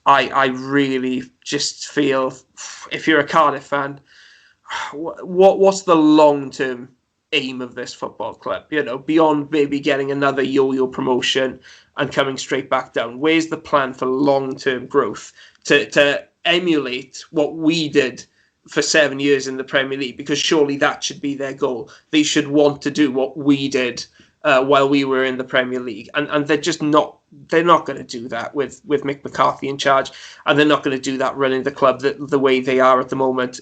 I really just feel, if you're a Cardiff fan, what's the long term aim of this football club? Beyond maybe getting another yo-yo promotion and coming straight back down. Where's the plan for long term growth to emulate what we did for 7 years in the Premier League? Because surely that should be their goal. They should want to do what we did while we were in the Premier League, and they're just not. They're not going to do that with Mick McCarthy in charge, and they're not going to do that running the club the way they are at the moment.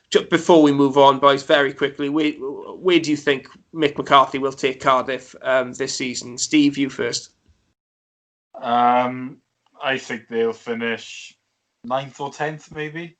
Just before we move on, boys, very quickly, where do you think Mick McCarthy will take Cardiff this season? Steve, you first. I think they'll finish 9th or 10th, maybe.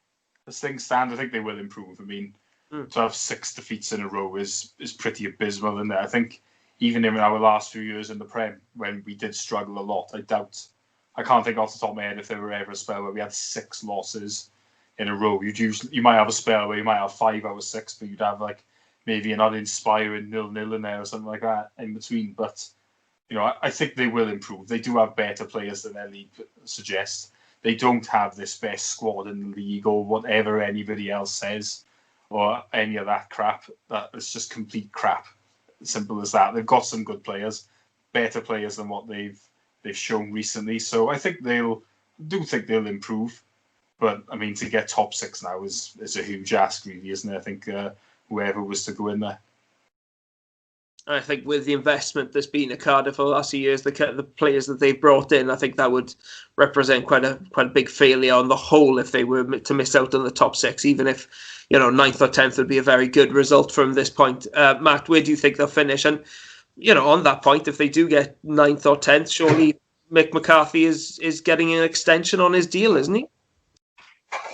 As things stand, I think they will improve. I mean, to have 6 defeats in a row is pretty abysmal, isn't it? I think even in our last few years in the Prem, when we did struggle a lot, I can't think off the top of my head if there were ever a spell where we had 6 losses in a row. You might have a spell where you might have 5 out of 6, but you'd have like maybe an uninspiring 0-0 in there or something like that in between. But I think they will improve. They do have better players than their league suggests. They don't have this best squad in the league or whatever anybody else says or any of that crap. That is just complete crap. Simple as that. They've got some good players, better players than what they've shown recently. So I think they'll improve. But I mean, to get top 6 now is a huge ask, really, isn't it? I think whoever was to go in there. I think with the investment that's been at Cardiff for the last few years, the players that they've brought in, I think that would represent quite a big failure on the whole if they were to miss out on the top 6. Even if 9th or 10th would be a very good result from this point. Matt, where do you think they'll finish? And on that point, if they do get 9th or 10th, surely Mick McCarthy is getting an extension on his deal, isn't he?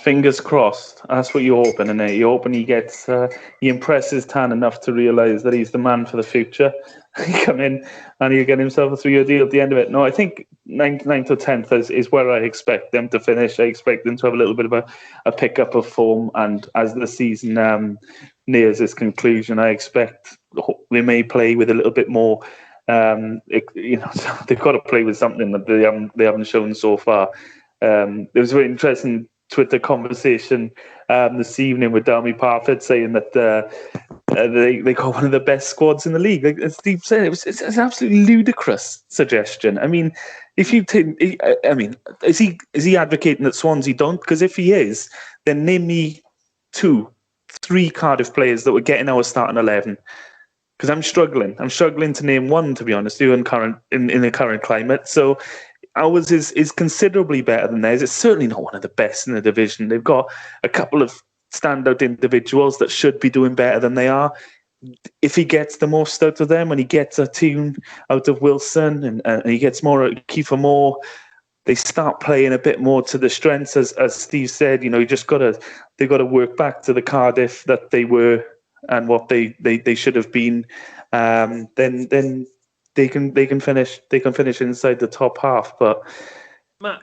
Fingers crossed. That's what you're hoping, isn't it? You're hoping he impresses Tan enough to realise that he's the man for the future. He come in and he'll get himself a 3-year deal at the end of it. No, I think 9th or 10th is where I expect them to finish. I expect them to have a little bit of a pickup of form, and as the season nears its conclusion, I expect they may play with a little bit more. They've got to play with something that they haven't shown so far. There was a very interesting Twitter conversation this evening with Dami Parfit saying that they got one of the best squads in the league. Like, as Steve said, it's an absolutely ludicrous suggestion. I mean, if you take, is he advocating that Swansea don't? Because if he is, then name me 2-3 Cardiff players that would get in our starting 11. Because I'm struggling to name one, to be honest, in the current climate. So ours is considerably better than theirs. It's certainly not one of the best in the division. They've got a couple of standout individuals that should be doing better than they are. If he gets the most out of them, and he gets a team out of Wilson, and he gets more out of Kiefer Moore, they start playing a bit more to the strengths, as Steve said. You just they've got to work back to the Cardiff that they were and what they should have been. Then they can finish inside the top half. But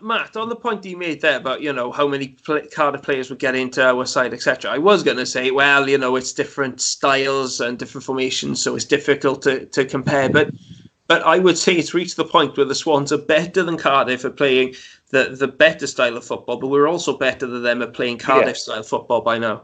Matt, on the point you made there about how many Cardiff players would get into our side, etc. I was going to say, well, it's different styles and different formations, so it's difficult to compare. But I would say it's reached the point where the Swans are better than Cardiff at playing the better style of football, but we're also better than them at playing Cardiff style football by now.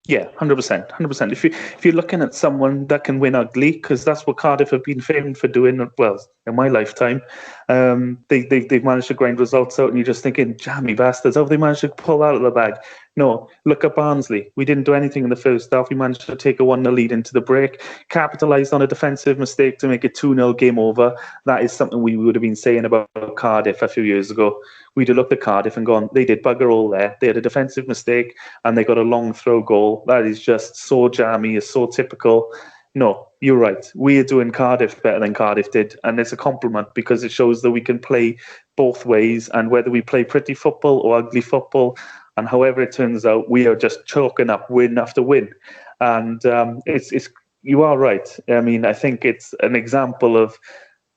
Yeah, 100%. If you're looking at someone that can win ugly, because that's what Cardiff have been famed for doing, well, in my lifetime, they've managed to grind results out, and you're just thinking, jammy bastards, how have they managed to pull out of the bag? No, look at Barnsley. We didn't do anything in the first half. We managed to take a 1-0 lead into the break, capitalised on a defensive mistake to make it 2-0 game over. That is something we would have been saying about Cardiff a few years ago. We'd have looked at Cardiff and gone, they did bugger all there. They had a defensive mistake and they got a long throw goal. That is just so jammy, it's so typical. No, you're right. We are doing Cardiff better than Cardiff did. And it's a compliment because it shows that we can play both ways. And whether we play pretty football or ugly football, and however it turns out, we are just chalking up win after win. And it's you are right. I mean, I think it's an example of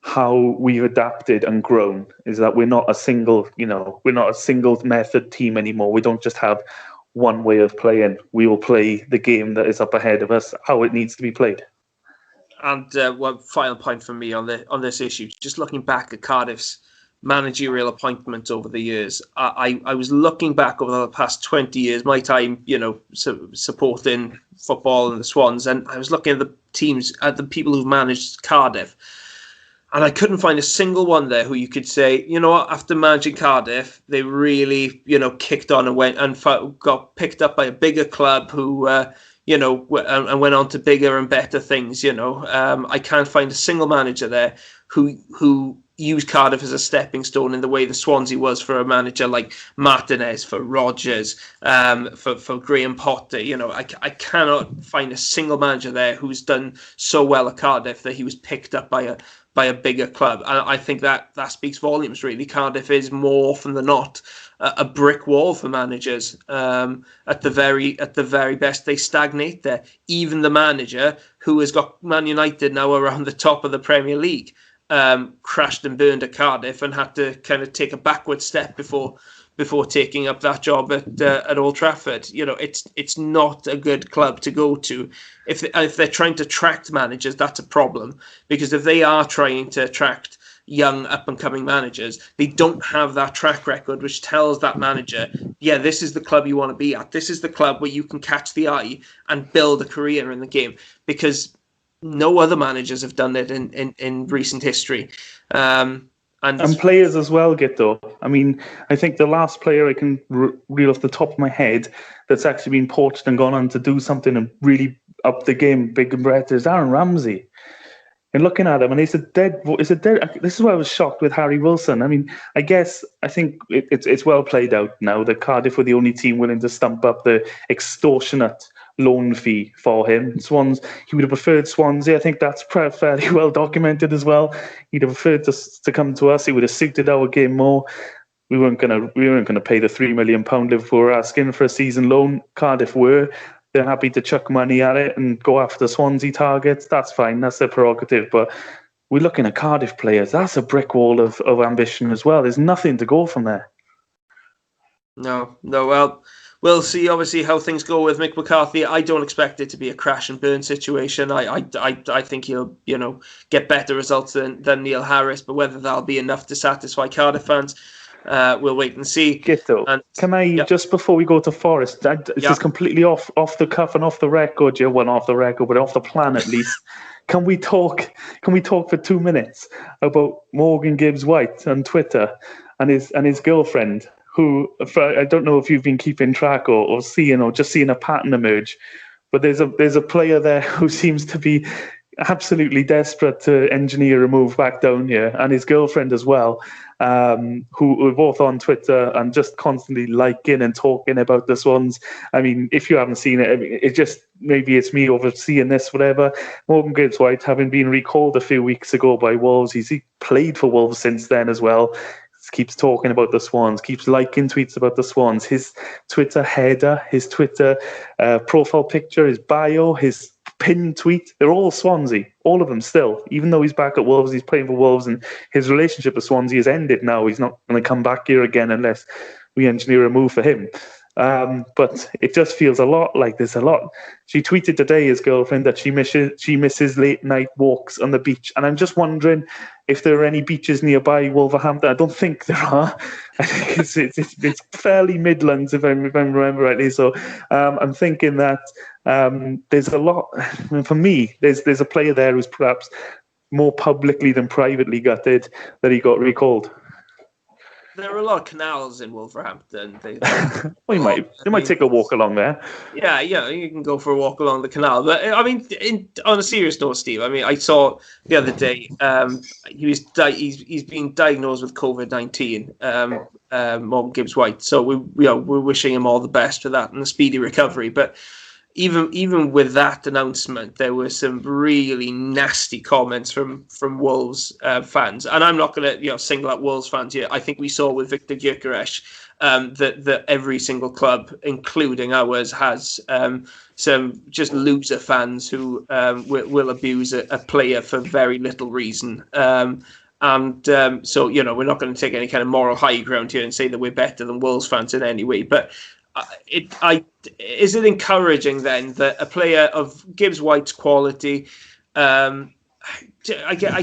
how we've adapted and grown, is that we're not a single method team anymore. We don't just have one way of playing. We will play the game that is up ahead of us, how it needs to be played. And one final point from me on this issue, just looking back at Cardiff's managerial appointments over the years, I was looking back over the past 20 years, my time, supporting football and the Swans, and I was looking at the teams, at the people who've managed Cardiff, and I couldn't find a single one there who you could say, after managing Cardiff, they really, kicked on and went and got picked up by a bigger club who, and went on to bigger and better things. I can't find a single manager there who used Cardiff as a stepping stone in the way the Swansea was for a manager like Martinez, for Rodgers, for Graham Potter. I cannot find a single manager there who's done so well at Cardiff that he was picked up by a bigger club. And I think that speaks volumes, really. Cardiff is more often than not a brick wall for managers. At the very best, they stagnate there. Even the manager who has got Man United now around the top of the Premier League crashed and burned at Cardiff and had to kind of take a backward step before taking up that job at Old Trafford. It's not a good club to go to. If they're trying to attract managers, that's a problem, because if they are trying to attract young up-and-coming managers, they don't have that track record which tells that manager, yeah, this is the club you want to be at. This is the club where you can catch the eye and build a career in the game, because no other managers have done it in recent history. And players as well, Guto. I mean, I think the last player I can reel off the top of my head that's actually been poached and gone on to do something and really up the game big and better is Aaron Ramsey. And looking at him, and it's a dead. This is why I was shocked with Harry Wilson. I mean, I think it's well played out now that Cardiff were the only team willing to stump up the extortionate loan fee for him. He would have preferred Swansea. I think that's fairly well documented as well. He'd have preferred to come to us. He would have suited our game more. We weren't gonna pay the £3 million Liverpool were asking for a season loan. Cardiff were. They're happy to chuck money at it and go after Swansea targets. That's fine. That's their prerogative. But we're looking at Cardiff players. That's a brick wall of ambition as well. There's nothing to go from there. No. Well, we'll see, obviously, how things go with Mick McCarthy. I don't expect it to be a crash and burn situation. I think he'll, get better results than Neil Harris. But whether that'll be enough to satisfy Cardiff fans, we'll wait and see. Guto, can I, just before we go to Forest, this is completely off the cuff and off the record, off the record, but off the plan at least. Can we talk for 2 minutes about Morgan Gibbs-White on Twitter and his girlfriend, who, I don't know if you've been keeping track or seeing a pattern emerge, but there's a player there who seems to be absolutely desperate to engineer a move back down here, and his girlfriend as well, who are both on Twitter and just constantly liking and talking about the Swans. I mean, if you haven't seen it, it just, maybe it's me overseeing this, whatever. Morgan Gibbs-White, having been recalled a few weeks ago by Wolves, he played for Wolves since then as well. Keeps talking about the Swans, keeps liking tweets about the Swans. His Twitter header, his Twitter profile picture, his bio, his pinned tweet, they're all Swansea, all of them still. Even though he's back at Wolves, he's playing for Wolves, and his relationship with Swansea has ended now. He's not going to come back here again unless we engineer a move for him. But it just feels a lot like there's a lot. She tweeted today, his girlfriend, that she misses late night walks on the beach, and I'm just wondering if there are any beaches nearby Wolverhampton. I don't think there are. I think it's fairly Midlands, if I remember rightly. So I'm thinking that there's a lot. For me, there's a player there who's perhaps more publicly than privately gutted that he got recalled. There are a lot of canals in Wolverhampton. They might take a walk along there. Yeah, you can go for a walk along the canal. But I mean, on a serious note, Steve, I mean, I saw the other day he's been diagnosed with COVID-19. Morgan Gibbs-White. So we're wishing him all the best for that and a speedy recovery. But even with that announcement, there were some really nasty comments from Wolves fans, and I'm not going to single out Wolves fans here. I think we saw with Victor Gyökeres that every single club, including ours, has some just loser fans who will abuse a player for very little reason. So we're not going to take any kind of moral high ground here and say that we're better than Wolves fans in any way, but. Is it encouraging then that a player of Gibbs-White's quality, I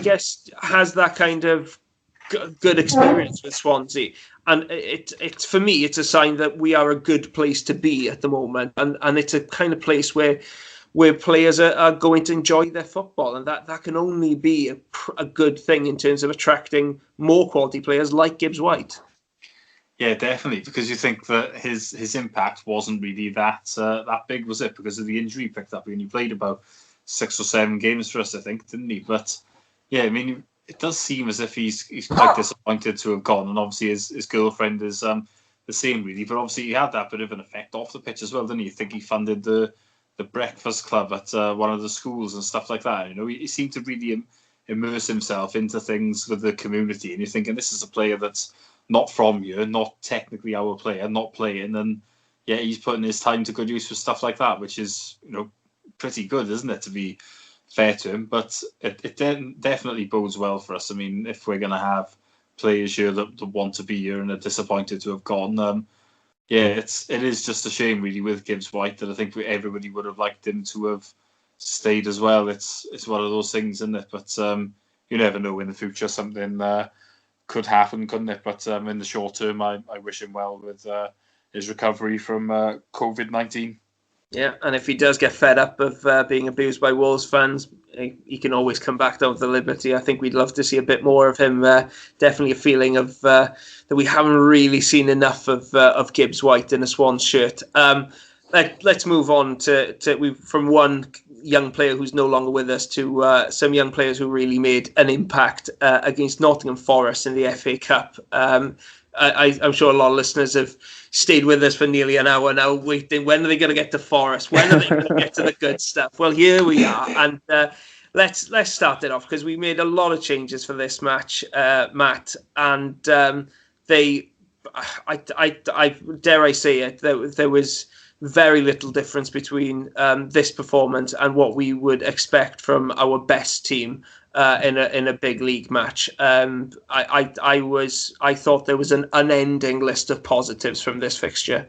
guess, has that kind of good experience with Swansea? And it's for me, it's a sign that we are a good place to be at the moment, and it's a kind of place where players are going to enjoy their football, and that can only be a good thing in terms of attracting more quality players like Gibbs-White. Yeah, definitely, because you think that his impact wasn't really that big, was it? Because of the injury he picked up, and he played about 6 or 7 games for us, I think, didn't he? But yeah, I mean, it does seem as if he's quite disappointed to have gone, and obviously his girlfriend is the same, really. But obviously he had that bit of an effect off the pitch as well, didn't he? I think he funded the breakfast club at one of the schools and stuff like that. He seemed to really immerse himself into things with the community, and you're thinking, this is a player that's not from you, not technically our player, not playing, and yeah, he's putting his time to good use for stuff like that, which is pretty good, isn't it, to be fair to him? But it definitely bodes well for us. I mean, if we're going to have players here that want to be here and are disappointed to have gone, it is just a shame really with Gibbs-White that I think everybody would have liked him to have stayed as well. It's one of those things, isn't it? But you never know, in the future something could happen, couldn't it? But in the short term, I wish him well with his recovery from COVID-19. Yeah, and if he does get fed up of being abused by Wolves fans, he can always come back down to the Liberty. I think we'd love to see a bit more of him. Definitely a feeling of that we haven't really seen enough of Gibbs-White in a Swans shirt. Let's move on from one young player who's no longer with us to some young players who really made an impact against Nottingham Forest in the FA Cup. I'm sure a lot of listeners have stayed with us for nearly an hour now, waiting. When are they going to get to Forest? When are they going to get to the good stuff? Well, here we are, and let's start it off because we made a lot of changes for this match, Matt, and I dare I say it, there was very little difference between this performance and what we would expect from our best team in a big league match. I thought there was an unending list of positives from this fixture.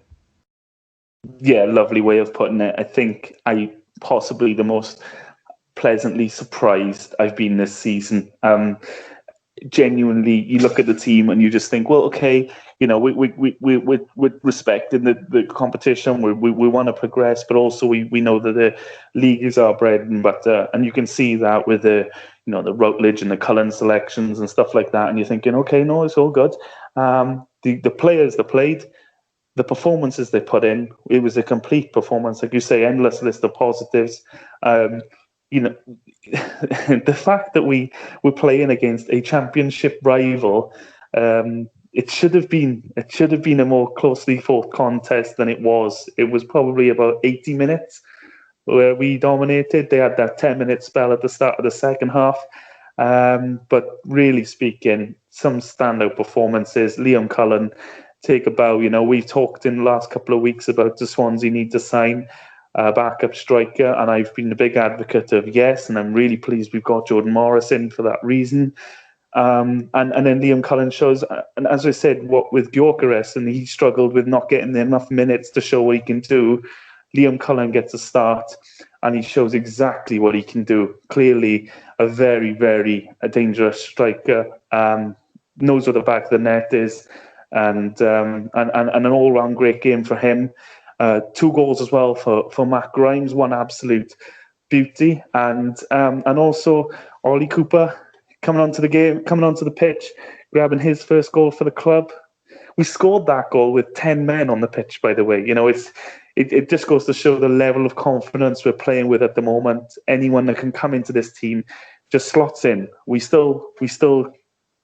Yeah, lovely way of putting it. I think I possibly the most pleasantly surprised I've been this season. Genuinely, you look at the team and you just think, well, okay, we're respecting the competition. We want to progress, but also we know that the league is our bread and butter, and you can see that with the Routledge and the Cullen selections and stuff like that. And you're thinking, okay, no, it's all good. The players that played, the performances they put in, it was a complete performance, like you say, endless list of positives. you know, the fact that we're playing against a championship rival, it should have been a more closely fought contest than it was. It was probably about 80 minutes where we dominated. They had that 10-minute spell at the start of the second half. But really speaking, some standout performances. Liam Cullen, take a bow. We've talked in the last couple of weeks about the Swansea need to sign a backup striker, and I've been a big advocate of yes, and I'm really pleased we've got Jordan Morris in for that reason. And then Liam Cullen shows, and as I said, what with Gyökeres, and he struggled with not getting enough minutes to show what he can do. Liam Cullen gets a start, and he shows exactly what he can do. Clearly, a very, very dangerous striker. Knows where the back of the net is, and an all-round great game for him. 2 goals as well for Matt Grimes, one absolute beauty, and also Ollie Cooper coming onto the pitch, grabbing his first goal for the club. We scored that goal with 10 men on the pitch, by the way. It just goes to show the level of confidence we're playing with at the moment. Anyone that can come into this team just slots in. We still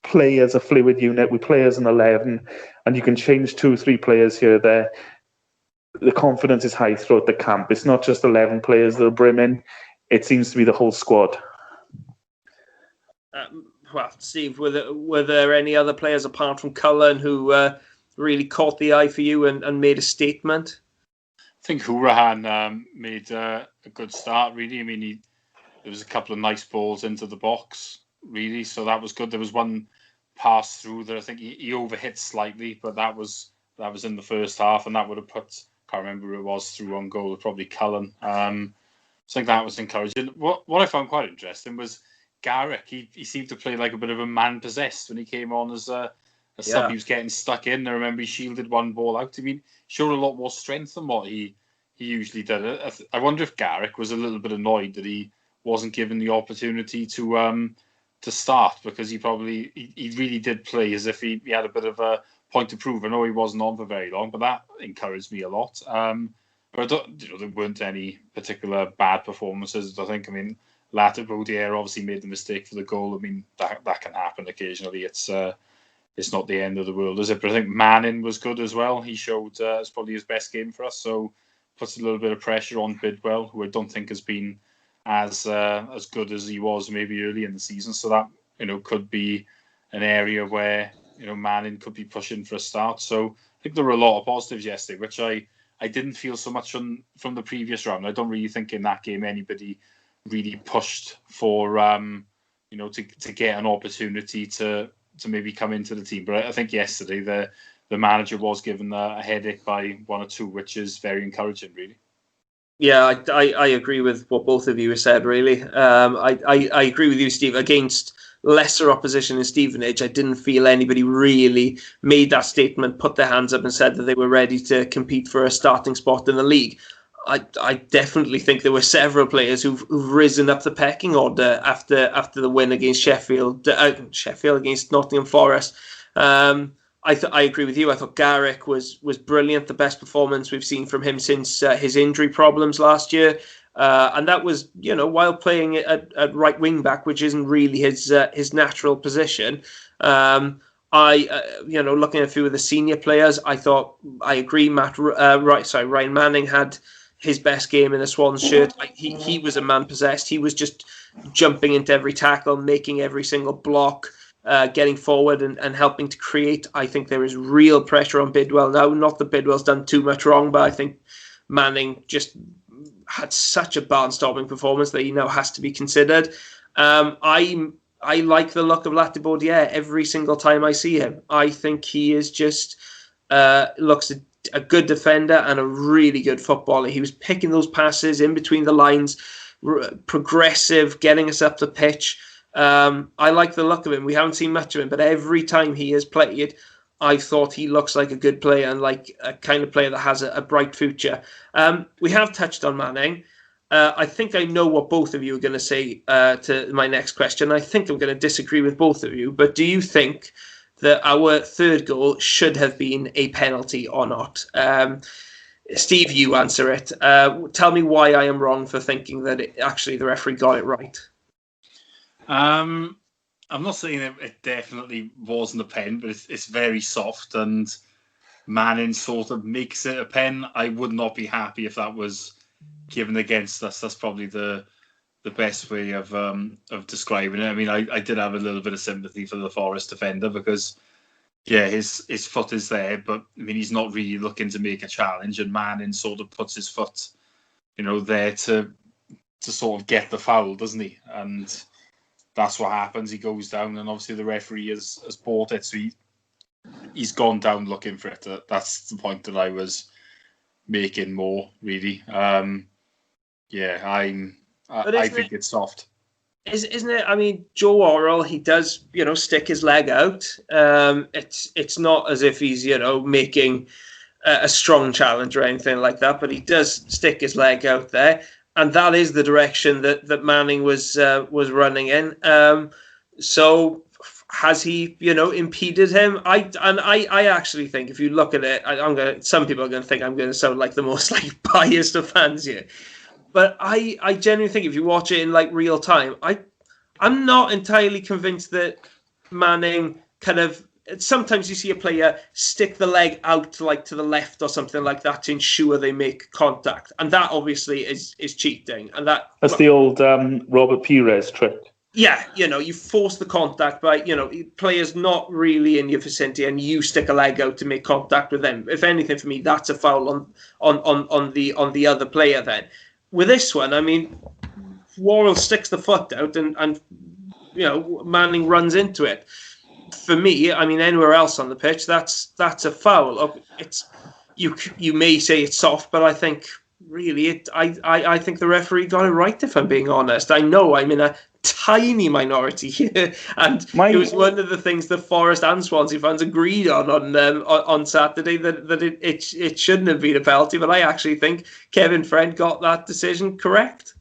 play as a fluid unit. We play as an 11, and you can change 2 or 3 players here or there. The confidence is high throughout the camp. It's not just 11 players that are brimming. It seems to be the whole squad. Well, Steve, were there any other players apart from Cullen who really caught the eye for you and made a statement? I think Hourihane made a good start, really. I mean, there was a couple of nice balls into the box, really, so that was good. There was one pass through that I think he overhit slightly, but that was in the first half, and that would have put, can't remember who it was, through on goal, probably Cullen. So I think that was encouraging. What I found quite interesting was Garrick. He seemed to play like a bit of a man possessed when he came on as a sub. He was getting stuck in. I remember he shielded one ball out. I mean, showed a lot more strength than what he usually did. I wonder if Garrick was a little bit annoyed that he wasn't given the opportunity to start, because he really did play as if he had a bit of a point to prove. I know he wasn't on for very long, but that encouraged me a lot. But there weren't any particular bad performances, I think. I mean, Latibaudiere obviously made the mistake for the goal. I mean, that can happen occasionally. It's not the end of the world, is it? But I think Manning was good as well. He showed it's probably his best game for us, so puts a little bit of pressure on Bidwell, who I don't think has been as good as he was maybe early in the season. So that could be an area where Manning could be pushing for a start. So I think there were a lot of positives yesterday, which I didn't feel so much from the previous round. I don't really think in that game anybody really pushed for to get an opportunity to maybe come into the team. But I think yesterday the manager was given a headache by 1 or 2, which is very encouraging, really. Yeah, I agree with what both of you have said, really. I agree with you, Steve. Against lesser opposition in Stevenage, I didn't feel anybody really made that statement, put their hands up and said that they were ready to compete for a starting spot in the league. I definitely think there were several players who've risen up the pecking order after the win against Sheffield against Nottingham Forest. I agree with you. I thought Garrick was brilliant. The best performance we've seen from him since his injury problems last year, and that was while playing at right wing back, which isn't really his natural position. Looking at a few of the senior players, I agree. Ryan Manning had his best game in a Swans shirt. He was a man possessed. He was just jumping into every tackle, making every single block, getting forward and helping to create. I think there is real pressure on Bidwell now. Not that Bidwell's done too much wrong, but I think Manning just had such a barnstorming performance that he now has to be considered. I like the look of Latibaudiere every single time I see him. I think he is just looks a good defender and a really good footballer. He was picking those passes in between the lines, progressive, getting us up the pitch. I like the look of him. We haven't seen much of him, but every time he has played, I've thought he looks like a good player and like a kind of player that has a bright future. We have touched on Manning. I think I know what both of you are going to say to my next question. I think I'm going to disagree with both of you, but do you think that our third goal should have been a penalty or not? Steve, you answer it. Tell me why I am wrong for thinking that actually the referee got it right. I'm not saying it definitely wasn't a pen, but it's very soft, and Manning sort of makes it a pen. I would not be happy if that was given against us. That's probably the best way of describing it. I mean, I did have a little bit of sympathy for the Forest defender because, yeah, his foot is there, but I mean, he's not really looking to make a challenge, and Manning sort of puts his foot, there to sort of get the foul, doesn't he? And that's what happens. He goes down, and obviously the referee has bought it, so he's gone down looking for it. That's the point that I was making more, really. I think it's soft. Isn't it? I mean, Joe Worrell, he does, stick his leg out. It's not as if he's, making a strong challenge or anything like that, but he does stick his leg out there, and that is the direction that Manning was running in. So has he, impeded him? I actually think if you look at it, some people are going to think I'm going to sound like the most biased of fans here. But I genuinely think if you watch it in real time, I'm not entirely convinced that Manning kind of. Sometimes you see a player stick the leg out to the left or something like that to ensure they make contact, and that obviously is cheating. And that's the old Robert Pires trick. Yeah, you force the contact by players not really in your vicinity, and you stick a leg out to make contact with them. If anything, for me, that's a foul on the other player. Then with this one, I mean, Worrell sticks the foot out, and Manning runs into it. For me, I mean, anywhere else on the pitch, that's a foul. It's you may say it's soft, but I think really I think the referee got it right. If I'm being honest, I know I'm in a tiny minority here, and it was one of the things the Forest and Swansea fans agreed on Saturday that it shouldn't have been a penalty. But I actually think Kevin Friend got that decision correct.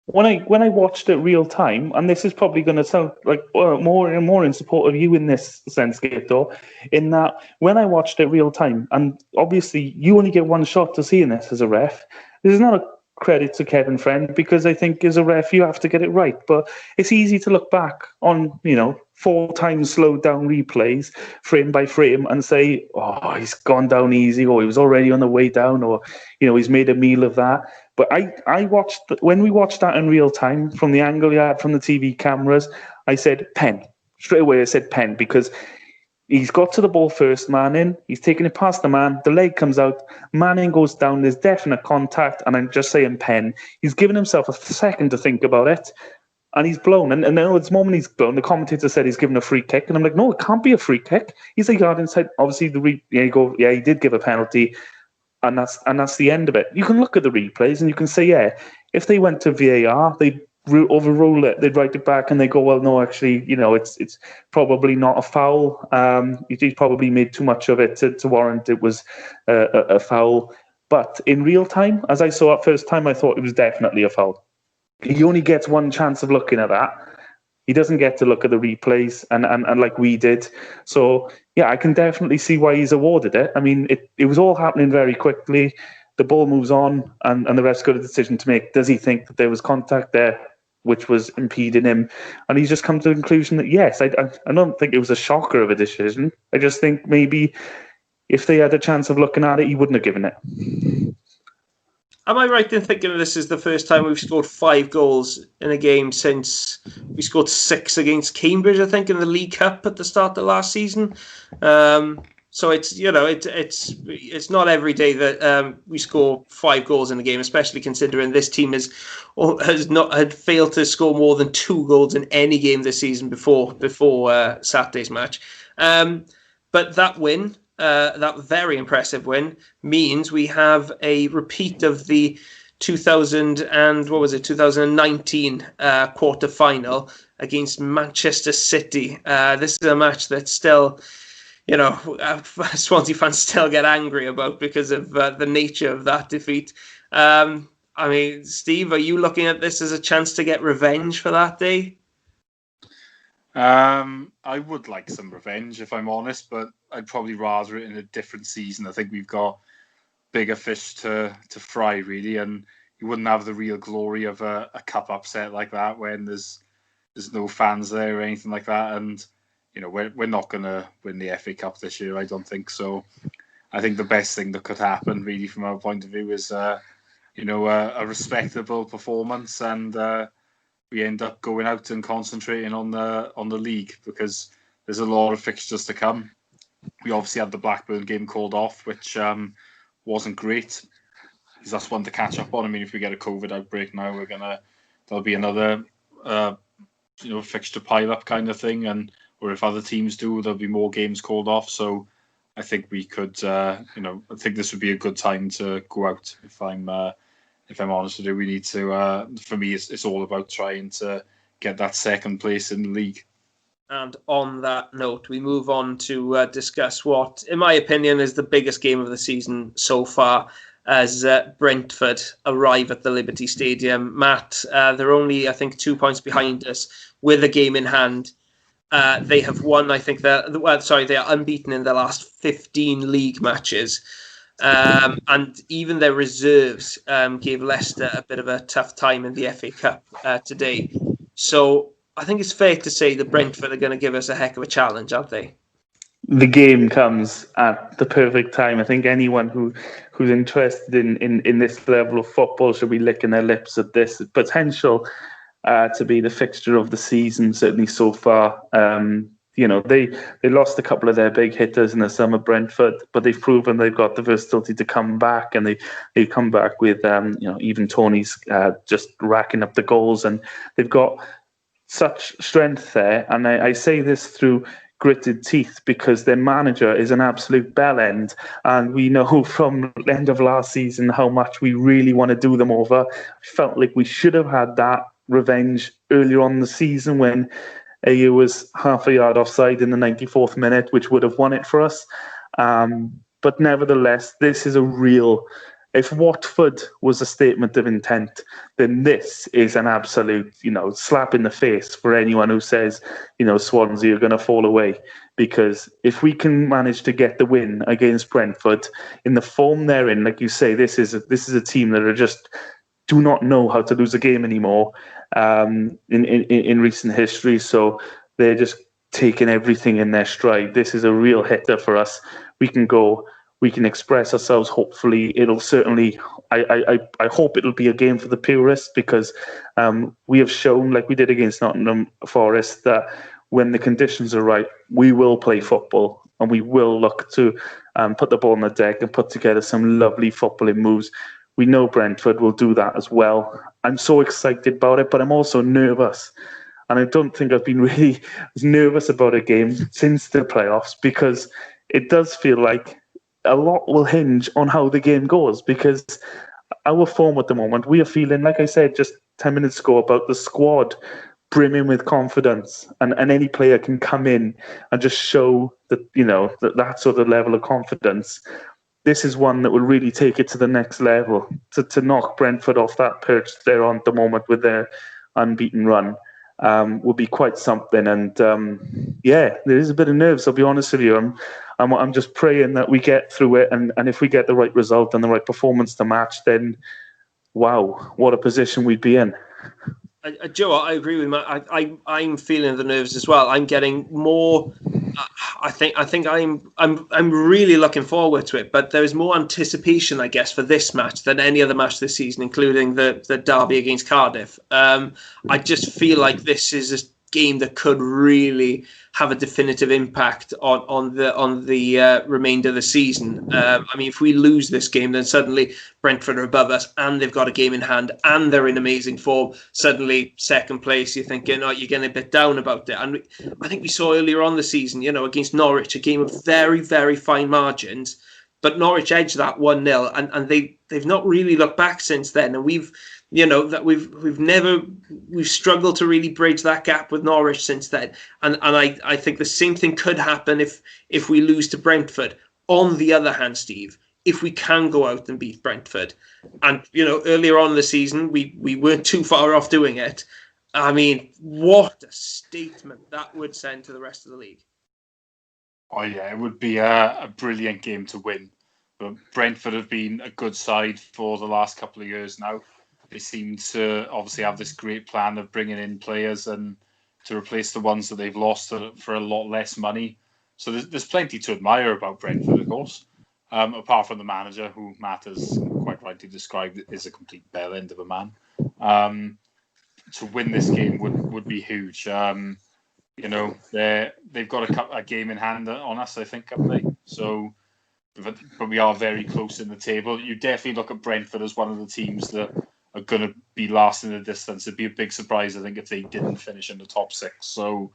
When I watched it real time, and this is probably going to sound like more and more in support of you in this sense, Guto, in that when I watched it real time, and obviously you only get one shot to seeing this as a ref, this is not a credit to Kevin Friend, because I think as a ref you have to get it right. But it's easy to look back on 4 times slowed down replays, frame by frame, and say, oh, he's gone down easy, or he was already on the way down, or he's made a meal of that. But I watched, when we watched that in real time from the angle you had from the TV cameras, I said pen. Straight away I said pen, because he's got to the ball first, Manning. He's taking it past the man. The leg comes out. Manning goes down. There's definite contact. And I'm just saying pen. He's given himself a second to think about it. And he's blown. And then at this moment he's blown, the commentator said he's given a free kick. And I'm like, no, it can't be a free kick. He's a yard inside. Obviously, he did give a penalty. And that's the end of it. You can look at the replays and you can say, yeah, if they went to VAR, they'd overrule it. They'd write it back and they go, well, no, actually, it's probably not a foul. He probably made too much of it to warrant it was a foul. But in real time, as I saw it first time, I thought it was definitely a foul. He only gets one chance of looking at that. He doesn't get to look at the replays and like we did. So, yeah, I can definitely see why he's awarded it. I mean, it was all happening very quickly. The ball moves on and the ref's got a decision to make. Does he think that there was contact there which was impeding him? And he's just come to the conclusion that, yes, I don't think it was a shocker of a decision. I just think maybe if they had a chance of looking at it, he wouldn't have given it. Am I right in thinking this is the first time we've scored 5 goals in a game since we scored 6 against Cambridge, I think, in the League Cup at the start of last season? So it's it's not every day that we score 5 goals in a game, especially considering this team had failed to score more than 2 goals in any game this season before Saturday's match. But that win. That very impressive win means we have a repeat of the 2019 quarter final against Manchester City. This is a match that still, Swansea fans still get angry about because of the nature of that defeat. I mean, Steve, are you looking at this as a chance to get revenge for that day? I would like some revenge, if I'm honest, but I'd probably rather it in a different season. I think we've got bigger fish to fry, really, and you wouldn't have the real glory of a cup upset like that when there's no fans there or anything like that. And we're not going to win the FA Cup this year, I don't think so. I think the best thing that could happen, really, from our point of view, is a respectable performance, and we end up going out and concentrating on the league, because there's a lot of fixtures to come. We obviously had the Blackburn game called off, which wasn't great, because that's one to catch up on. I mean, if we get a COVID outbreak now, there'll be another fixture pile up kind of thing, or if other teams do, there'll be more games called off. So I think we could, I think this would be a good time to go out. If I'm honest with you, we need to. For me, it's all about trying to get that second place in the league. And on that note, we move on to discuss what, in my opinion, is the biggest game of the season so far, as Brentford arrive at the Liberty Stadium. Matt, they're only, I think, 2 points behind us with a game in hand. They have won, I think, they are unbeaten in their last 15 league matches. And even their reserves gave Leicester a bit of a tough time in the FA Cup today. So I think it's fair to say that Brentford are going to give us a heck of a challenge, aren't they? The game comes at the perfect time. I think anyone who's interested in this level of football should be licking their lips at this potential to be the fixture of the season, certainly so far. They lost a couple of their big hitters in the summer, Brentford, but they've proven they've got the versatility to come back, and they've come back with even Tony's just racking up the goals, and they've got such strength there. And I say this through gritted teeth, because their manager is an absolute bellend, and we know from the end of last season how much we really want to do them over. I felt like we should have had that revenge earlier on in the season when Ayew was half a yard offside in the 94th minute, which would have won it for us. But nevertheless, this is a real... If Watford was a statement of intent, then this is an absolute, slap in the face for anyone who says, Swansea are going to fall away. Because if we can manage to get the win against Brentford in the form they're in, like you say, this is a team that are just do not know how to lose a game anymore in recent history. So they're just taking everything in their stride. This is a real hitter for us. We can express ourselves. Hopefully, it'll certainly. I hope it'll be a game for the purists, because we have shown, like we did against Nottingham Forest, that when the conditions are right, we will play football, and we will look to put the ball on the deck and put together some lovely footballing moves. We know Brentford will do that as well. I'm so excited about it, but I'm also nervous. And I don't think I've been really as nervous about a game since the playoffs, because it does feel like a lot will hinge on how the game goes, because our form at the moment, we are feeling, like I said just 10 minutes ago, about the squad brimming with confidence, and any player can come in and just show that, that sort of level of confidence. This is one that will really take it to the next level, to knock Brentford off that perch they're on at the moment with their unbeaten run. Will be quite something. And there is a bit of nerves, I'll be honest with you. I'm just praying that we get through it, and if we get the right result and the right performance to match, then wow, what a position we'd be in. Joe, I agree with Matt. I'm feeling the nerves as well. I'm getting more. I think I'm really looking forward to it. But there is more anticipation, I guess, for this match than any other match this season, including the derby against Cardiff. I just feel like this is a game that could really have a definitive impact on the remainder of the season. If we lose this game, then suddenly Brentford are above us, and they've got a game in hand, and they're in amazing form. Suddenly, second place, you're thinking, you're getting a bit down about it. And I think we saw earlier on the season, against Norwich, a game of very, very fine margins, but Norwich edged that 1-0, and they've not really looked back since then. And we've struggled to really bridge that gap with Norwich since then. And I think the same thing could happen if we lose to Brentford. On the other hand, Steve, if we can go out and beat Brentford, and earlier on in the season we weren't too far off doing it. I mean, what a statement that would send to the rest of the league. Oh yeah, it would be a brilliant game to win. But Brentford have been a good side for the last couple of years now. They seem to obviously have this great plan of bringing in players and to replace the ones that they've lost for a lot less money. So there's plenty to admire about Brentford, of course. Apart from the manager, who Matt has quite rightly described is a complete bell end of a man. To win this game would be huge. They've got a game in hand on us, I think, haven't they? So, but we are very close in the table. You definitely look at Brentford as one of the teams that are going to be last in the distance. It'd be a big surprise, I think, if they didn't finish in the top 6. So,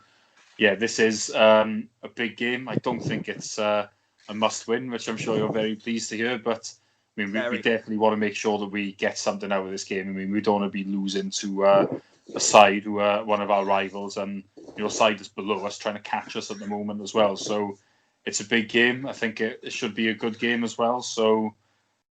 yeah, this is a big game. I don't think it's a must-win, which I'm sure you're very pleased to hear. But I mean, we definitely want to make sure that we get something out of this game. I mean, we don't want to be losing to a side who are one of our rivals, and side that's below us trying to catch us at the moment as well. So it's a big game. I think it should be a good game as well. So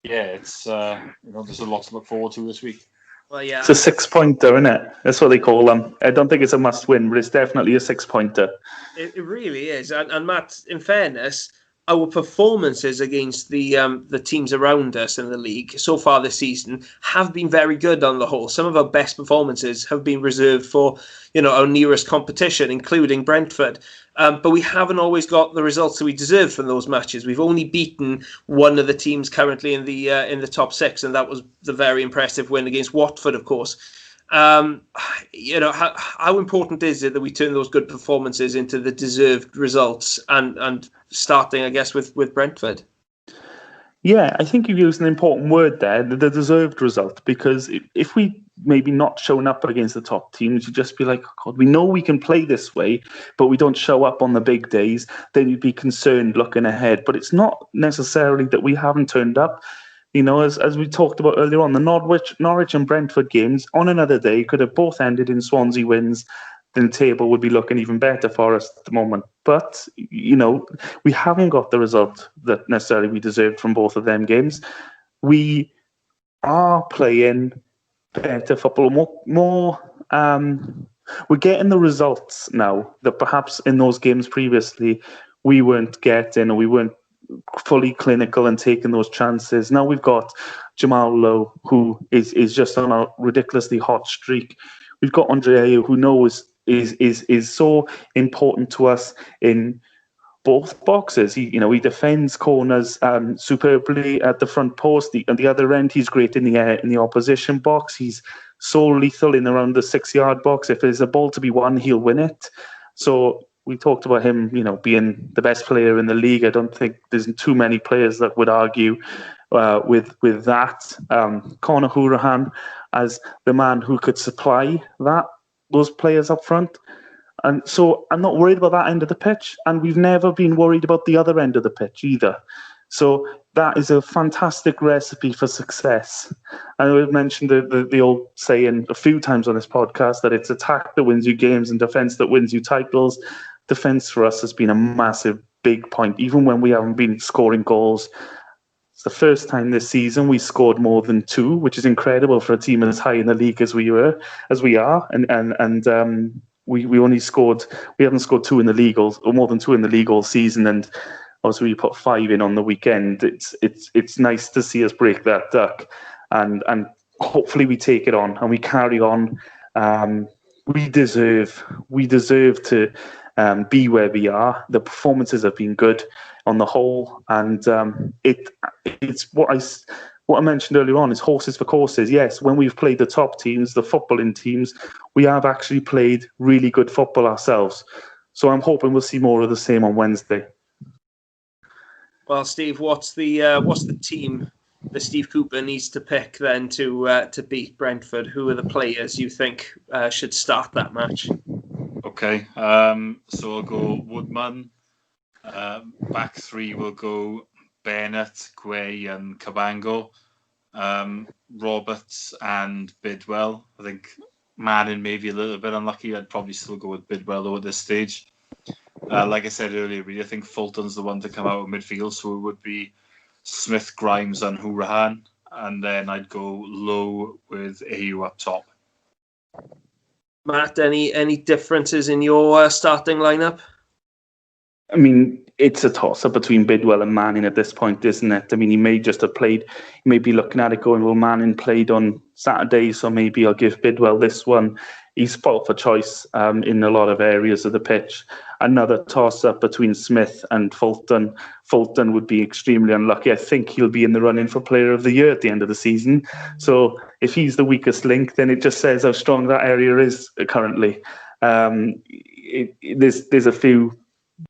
yeah, it's there's a lot to look forward to this week. Well, yeah, it's a 6-pointer, isn't it? That's what they call them. I don't think it's a must-win, but it's definitely a 6-pointer. It really is. And Matt, in fairness, our performances against the teams around us in the league so far this season have been very good on the whole. Some of our best performances have been reserved for, our nearest competition, including Brentford. But we haven't always got the results that we deserve from those matches. We've only beaten one of the teams currently in the top 6, and that was the very impressive win against Watford, of course. How important is it that we turn those good performances into the deserved results, and starting, I guess, with Brentford? Yeah, I think you've used an important word there, the deserved result, because if we maybe not showing up against the top teams, you'd just be like, oh God, we know we can play this way, but we don't show up on the big days, then you'd be concerned looking ahead. But it's not necessarily that we haven't turned up. As we talked about earlier on, the Norwich and Brentford games on another day could have both ended in Swansea wins. Then the table would be looking even better for us at the moment. But, we haven't got the result that necessarily we deserved from both of them games. We are playing better football, more. We're getting the results now that perhaps in those games previously we weren't getting, or we weren't fully clinical and taking those chances. Now we've got Jamal Lowe, who is just on a ridiculously hot streak. We've got Andre Ayew, who knows is so important to us in both boxes. He defends corners superbly at the front post. At the other end, he's great in the opposition box. He's so lethal in around the 6-yard box. If there's a ball to be won, he'll win it. So we talked about him, being the best player in the league. I don't think there's too many players that would argue with that. Conor Hourihane as the man who could supply those players up front. And so I'm not worried about that end of the pitch, and we've never been worried about the other end of the pitch either. So that is a fantastic recipe for success. I know I've mentioned the old saying a few times on this podcast that it's attack that wins you games and defence that wins you titles. Defence for us has been a massive, big point, even when we haven't been scoring goals. It's the first time this season we scored more than 2, which is incredible for a team as high in the league as we are. And we only scored, we haven't scored 2 in the league or more than 2 in the league all season. And obviously we put 5 in on the weekend. It's nice to see us break that duck, and hopefully we take it on and we carry on. We deserve to be where we are. The performances have been good on the whole, and it's what I mentioned earlier on is horses for courses. Yes, when we've played the top teams, the footballing teams, we have actually played really good football ourselves. So I'm hoping we'll see more of the same on Wednesday. Well, Steve, what's the team that Steve Cooper needs to pick then to beat Brentford? Who are the players you think should start that match? Okay, so I'll go Woodman. Back 3 will go Bennett, Guay and Cabango. Roberts and Bidwell. I think Manning maybe a little bit unlucky. I'd probably still go with Bidwell though at this stage. Like I said earlier, really, I think Fulton's the one to come out of midfield, so it would be Smith, Grimes and Hourihane. And then I'd go Low with Ayew up top. Matt, any differences in your starting lineup? I mean, it's a toss-up between Bidwell and Manning at this point, isn't it? I mean, he may just have played, he may be looking at it going, well, Manning played on Saturday, so maybe I'll give Bidwell this one. He's spoilt for choice in a lot of areas of the pitch. Another toss-up between Smith and Fulton. Fulton would be extremely unlucky. I think he'll be in the running for Player of the Year at the end of the season. So if he's the weakest link, then it just says how strong that area is currently. There's a few...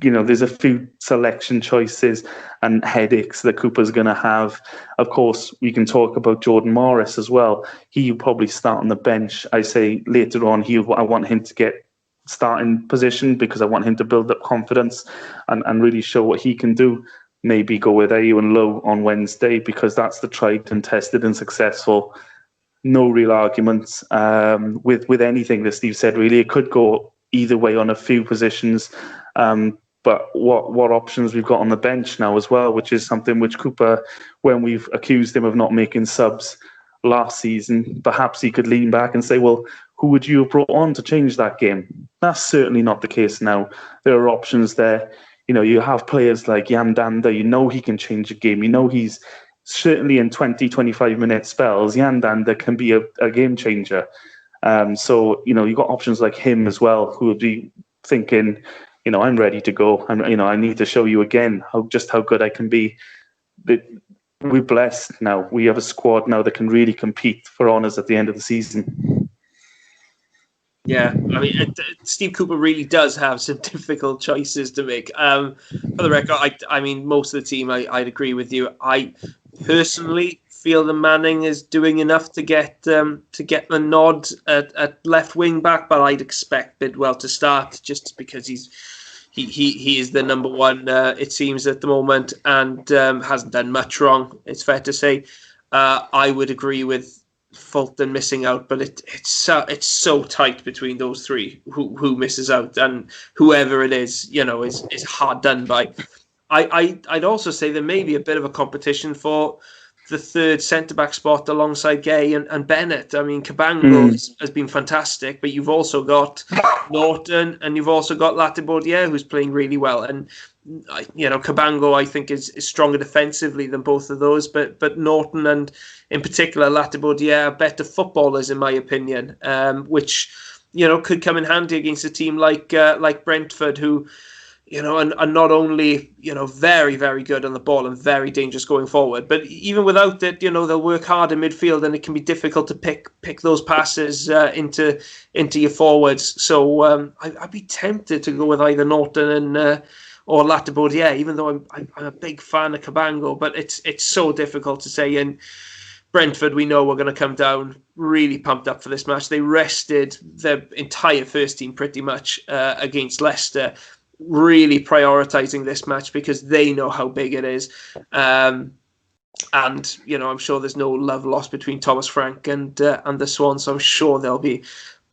there's a few selection choices and headaches that Cooper's going to have. Of course, we can talk about Jordan Morris as well. He'll probably start on the bench. I say later on, I want him to get starting position because I want him to build up confidence and really show what he can do. Maybe go with Ayew and Lowe on Wednesday because that's the tried and tested and successful. No real arguments with anything that Steve said, really. It could go either way on a few positions. But what options we've got on the bench now as well, which is something which Cooper, when we've accused him of not making subs last season, perhaps he could lean back and say, well, who would you have brought on to change that game? That's certainly not the case now. There are options there. You have players like Yandanda, he can change a game. He's certainly in 20, 25-minute spells, Yandanda can be a game changer. So, you've got options like him as well, who would be thinking, I'm ready to go. I need to show you again how good I can be. We're blessed now. We have a squad now that can really compete for honours at the end of the season. Yeah, I mean, Steve Cooper really does have some difficult choices to make. For the record, I mean, most of the team, I'd agree with you. I personally feel that Manning is doing enough to get the nod at left wing back, but I'd expect Bidwell to start just because he is the number one, it seems, at the moment, and hasn't done much wrong, it's fair to say. I would agree with Fulton missing out, but it's so tight between those three who misses out, and whoever it is, is hard done by. I'd also say there may be a bit of a competition for the third centre-back spot alongside Gay and Bennett. I mean, Cabango has been fantastic, but you've also got Norton and you've also got Latibaudiere, who's playing really well. And, Cabango, I think, is stronger defensively than both of those, but Norton and, in particular, Latibaudiere are better footballers, in my opinion, which, could come in handy against a team like Brentford, who... and not only, very, very good on the ball and very dangerous going forward, but even without it, they'll work hard in midfield and it can be difficult to pick those passes into your forwards. So I'd be tempted to go with either Norton or Latibaudiere, even though I'm a big fan of Cabango, but it's so difficult to say. And Brentford, we know we're going to come down really pumped up for this match. They rested their entire first team pretty much against Leicester, really prioritising this match because they know how big it is. And, I'm sure there's no love lost between Thomas Frank and the Swans, so I'm sure they'll be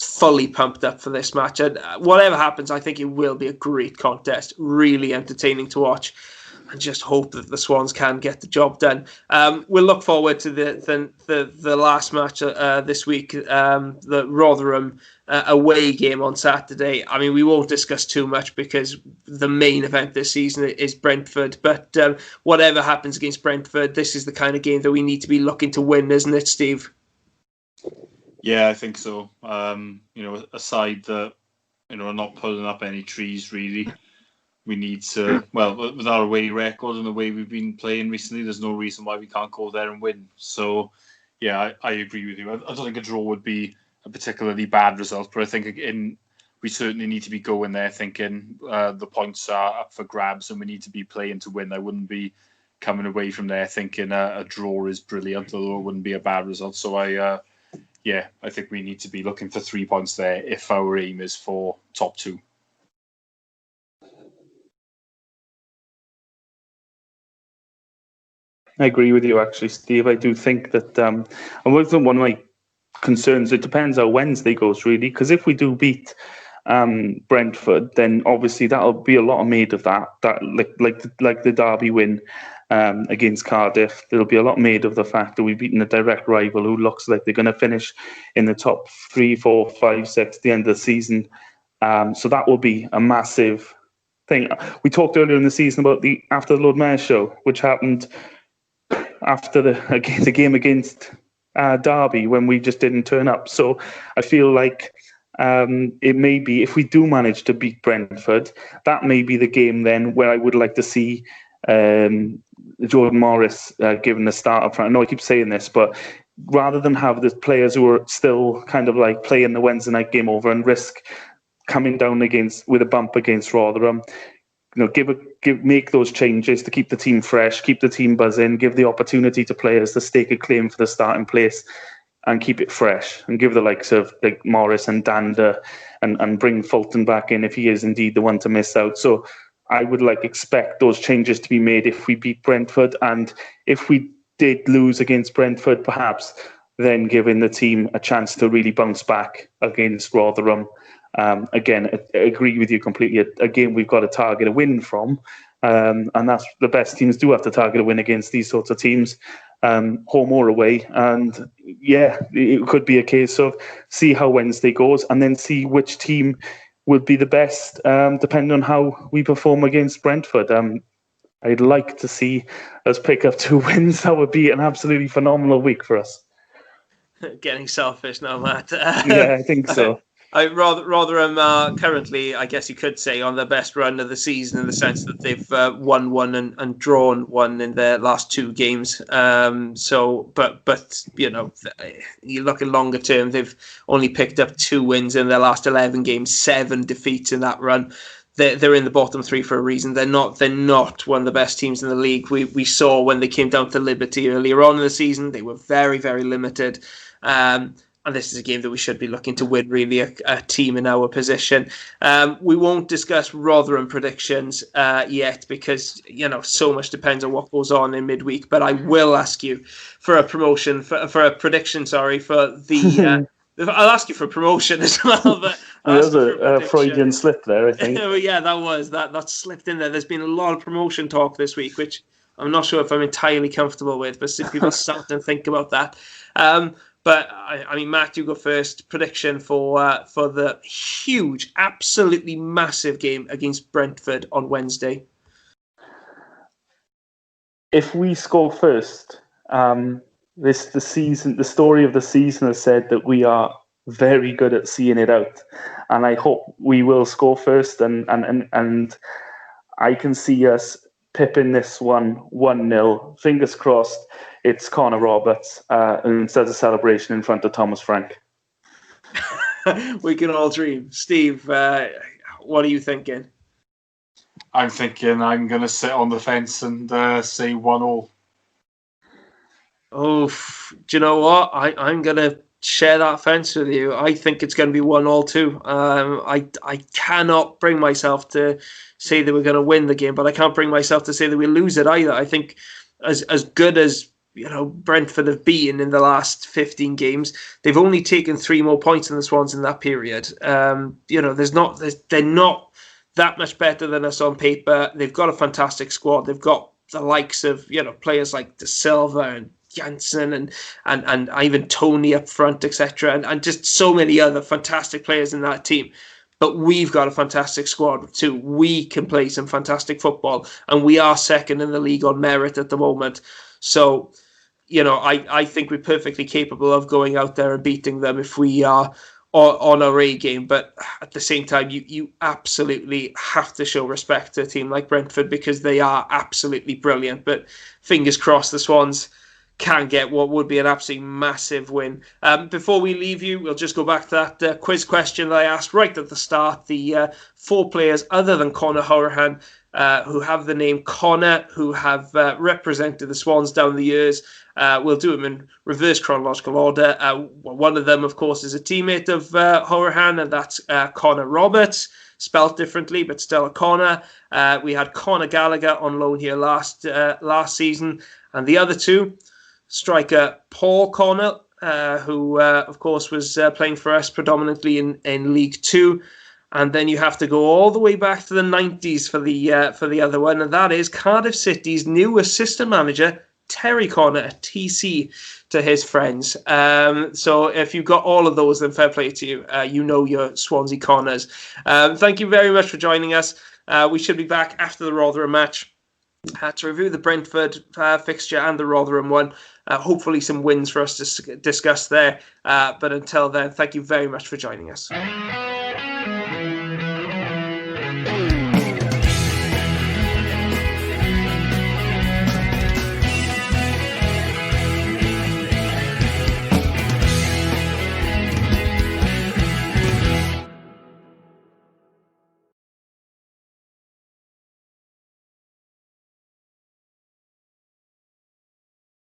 fully pumped up for this match. And whatever happens, I think it will be a great contest, really entertaining to watch. And just hope that the Swans can get the job done. We'll look forward to the last match this week, the Rotherham away game on Saturday. I mean, we won't discuss too much because the main event this season is Brentford. But whatever happens against Brentford, this is the kind of game that we need to be looking to win, isn't it, Steve? Yeah, I think so. Aside that, are not pulling up any trees really. We need to, with our away record and the way we've been playing recently, there's no reason why we can't go there and win. So, yeah, I agree with you. I don't think a draw would be a particularly bad result, but I think we certainly need to be going there thinking the points are up for grabs and we need to be playing to win. I wouldn't be coming away from there thinking a draw is brilliant, although it wouldn't be a bad result. So, I think we need to be looking for 3 points there if our aim is for top 2. I agree with you, actually, Steve. I do think that, and one of my concerns, it depends how Wednesday goes, really, because if we do beat Brentford, then obviously that'll be a lot made of that like the Derby win against Cardiff. There'll be a lot made of the fact that we've beaten a direct rival who looks like they're going to finish in the top 3, 4, 5, 6 at the end of the season. So that will be a massive thing. We talked earlier in the season about the After the Lord Mayor show, which happened after the game against Derby when we just didn't turn up. So I feel like it may be, if we do manage to beat Brentford, that may be the game then where I would like to see Jordan Morris given the start up front. I know I keep saying this, but rather than have the players who are still kind of like playing the Wednesday night game over and risk coming down with a bump against Rotherham, make those changes to keep the team fresh, keep the team buzzing, give the opportunity to players to stake a claim for the starting place and keep it fresh, and give the likes of like Morris and Danda and bring Fulton back in if he is indeed the one to miss out. So I would expect those changes to be made if we beat Brentford, and if we did lose against Brentford, perhaps then giving the team a chance to really bounce back against Rotherham. Again, I agree with you completely. Again, we've got to target a win from, and that's the best teams do have to target a win against these sorts of teams, home or away. And yeah, it could be a case of see how Wednesday goes and then see which team would be the best, depending on how we perform against Brentford. I'd like to see us pick up 2 wins. That would be an absolutely phenomenal week for us. Getting selfish now, Matt. Yeah, I think so. Rotherham currently, I guess you could say, on the best run of the season in the sense that they've won 1 and drawn 1 in their last 2 games. But you look at longer term, they've only picked up 2 wins in their last 11 games, 7 defeats in that run. They're in the bottom 3 for a reason. They're not one of the best teams in the league. We saw when they came down to Liberty earlier on in the season, they were very, very limited. And this is a game that we should be looking to win, really, a team in our position. We won't discuss Rotherham predictions yet because, so much depends on what goes on in midweek. But I will ask you for a prediction, for the... I'll ask you for promotion as well. But there's a Freudian slip there, I think. Yeah, that slipped in there. There's been a lot of promotion talk this week, which I'm not sure if I'm entirely comfortable with, but people start to think about that. But I mean, Matt, you go first. Prediction for the huge, absolutely massive game against Brentford on Wednesday. If we score first, the story of the season has said that we are very good at seeing it out, and I hope we will score first. And I can see us pipping this 1-0. Fingers crossed. It's Connor Roberts and instead of celebration in front of Thomas Frank. We can all dream. Steve, what are you thinking? I'm thinking I'm going to sit on the fence and say 1-1. Oh, do you know what? I'm going to share that fence with you. I think it's going to be 1-1 too. I cannot bring myself to say that we're going to win the game, but I can't bring myself to say that we lose it either. I think as good as Brentford have beaten in the last 15 games, they've only taken 3 more points than the Swans in that period. They're not that much better than us on paper. They've got a fantastic squad. They've got the likes of players like De Silva and Janssen and even Tony up front, etc., and just so many other fantastic players in that team. But we've got a fantastic squad too. We can play some fantastic football, and we are second in the league on merit at the moment. So, I think we're perfectly capable of going out there and beating them if we are on our A game. But at the same time, you absolutely have to show respect to a team like Brentford because they are absolutely brilliant. But fingers crossed the Swans can get what would be an absolutely massive win. Before we leave you, we'll just go back to that quiz question that I asked right at the start. The 4 players other than Conor Hourihane who have the name Connor, who have represented the Swans down the years. We'll do them in reverse chronological order. One of them, of course, is a teammate of Hourihane, and that's Connor Roberts, spelt differently, but still a Connor. We had Conor Gallagher on loan here last season, and the other 2, striker Paul Connor, who, of course, was playing for us predominantly in League 2. And then you have to go all the way back to the 90s for the other one, and that is Cardiff City's new assistant manager, Terry Connor, a TC to his friends. So if you've got all of those, then fair play to you. You know your Swansea Connors. Thank you very much for joining us. We should be back after the Rotherham match to review the Brentford fixture and the Rotherham one. Hopefully some wins for us to discuss there. But until then, thank you very much for joining us.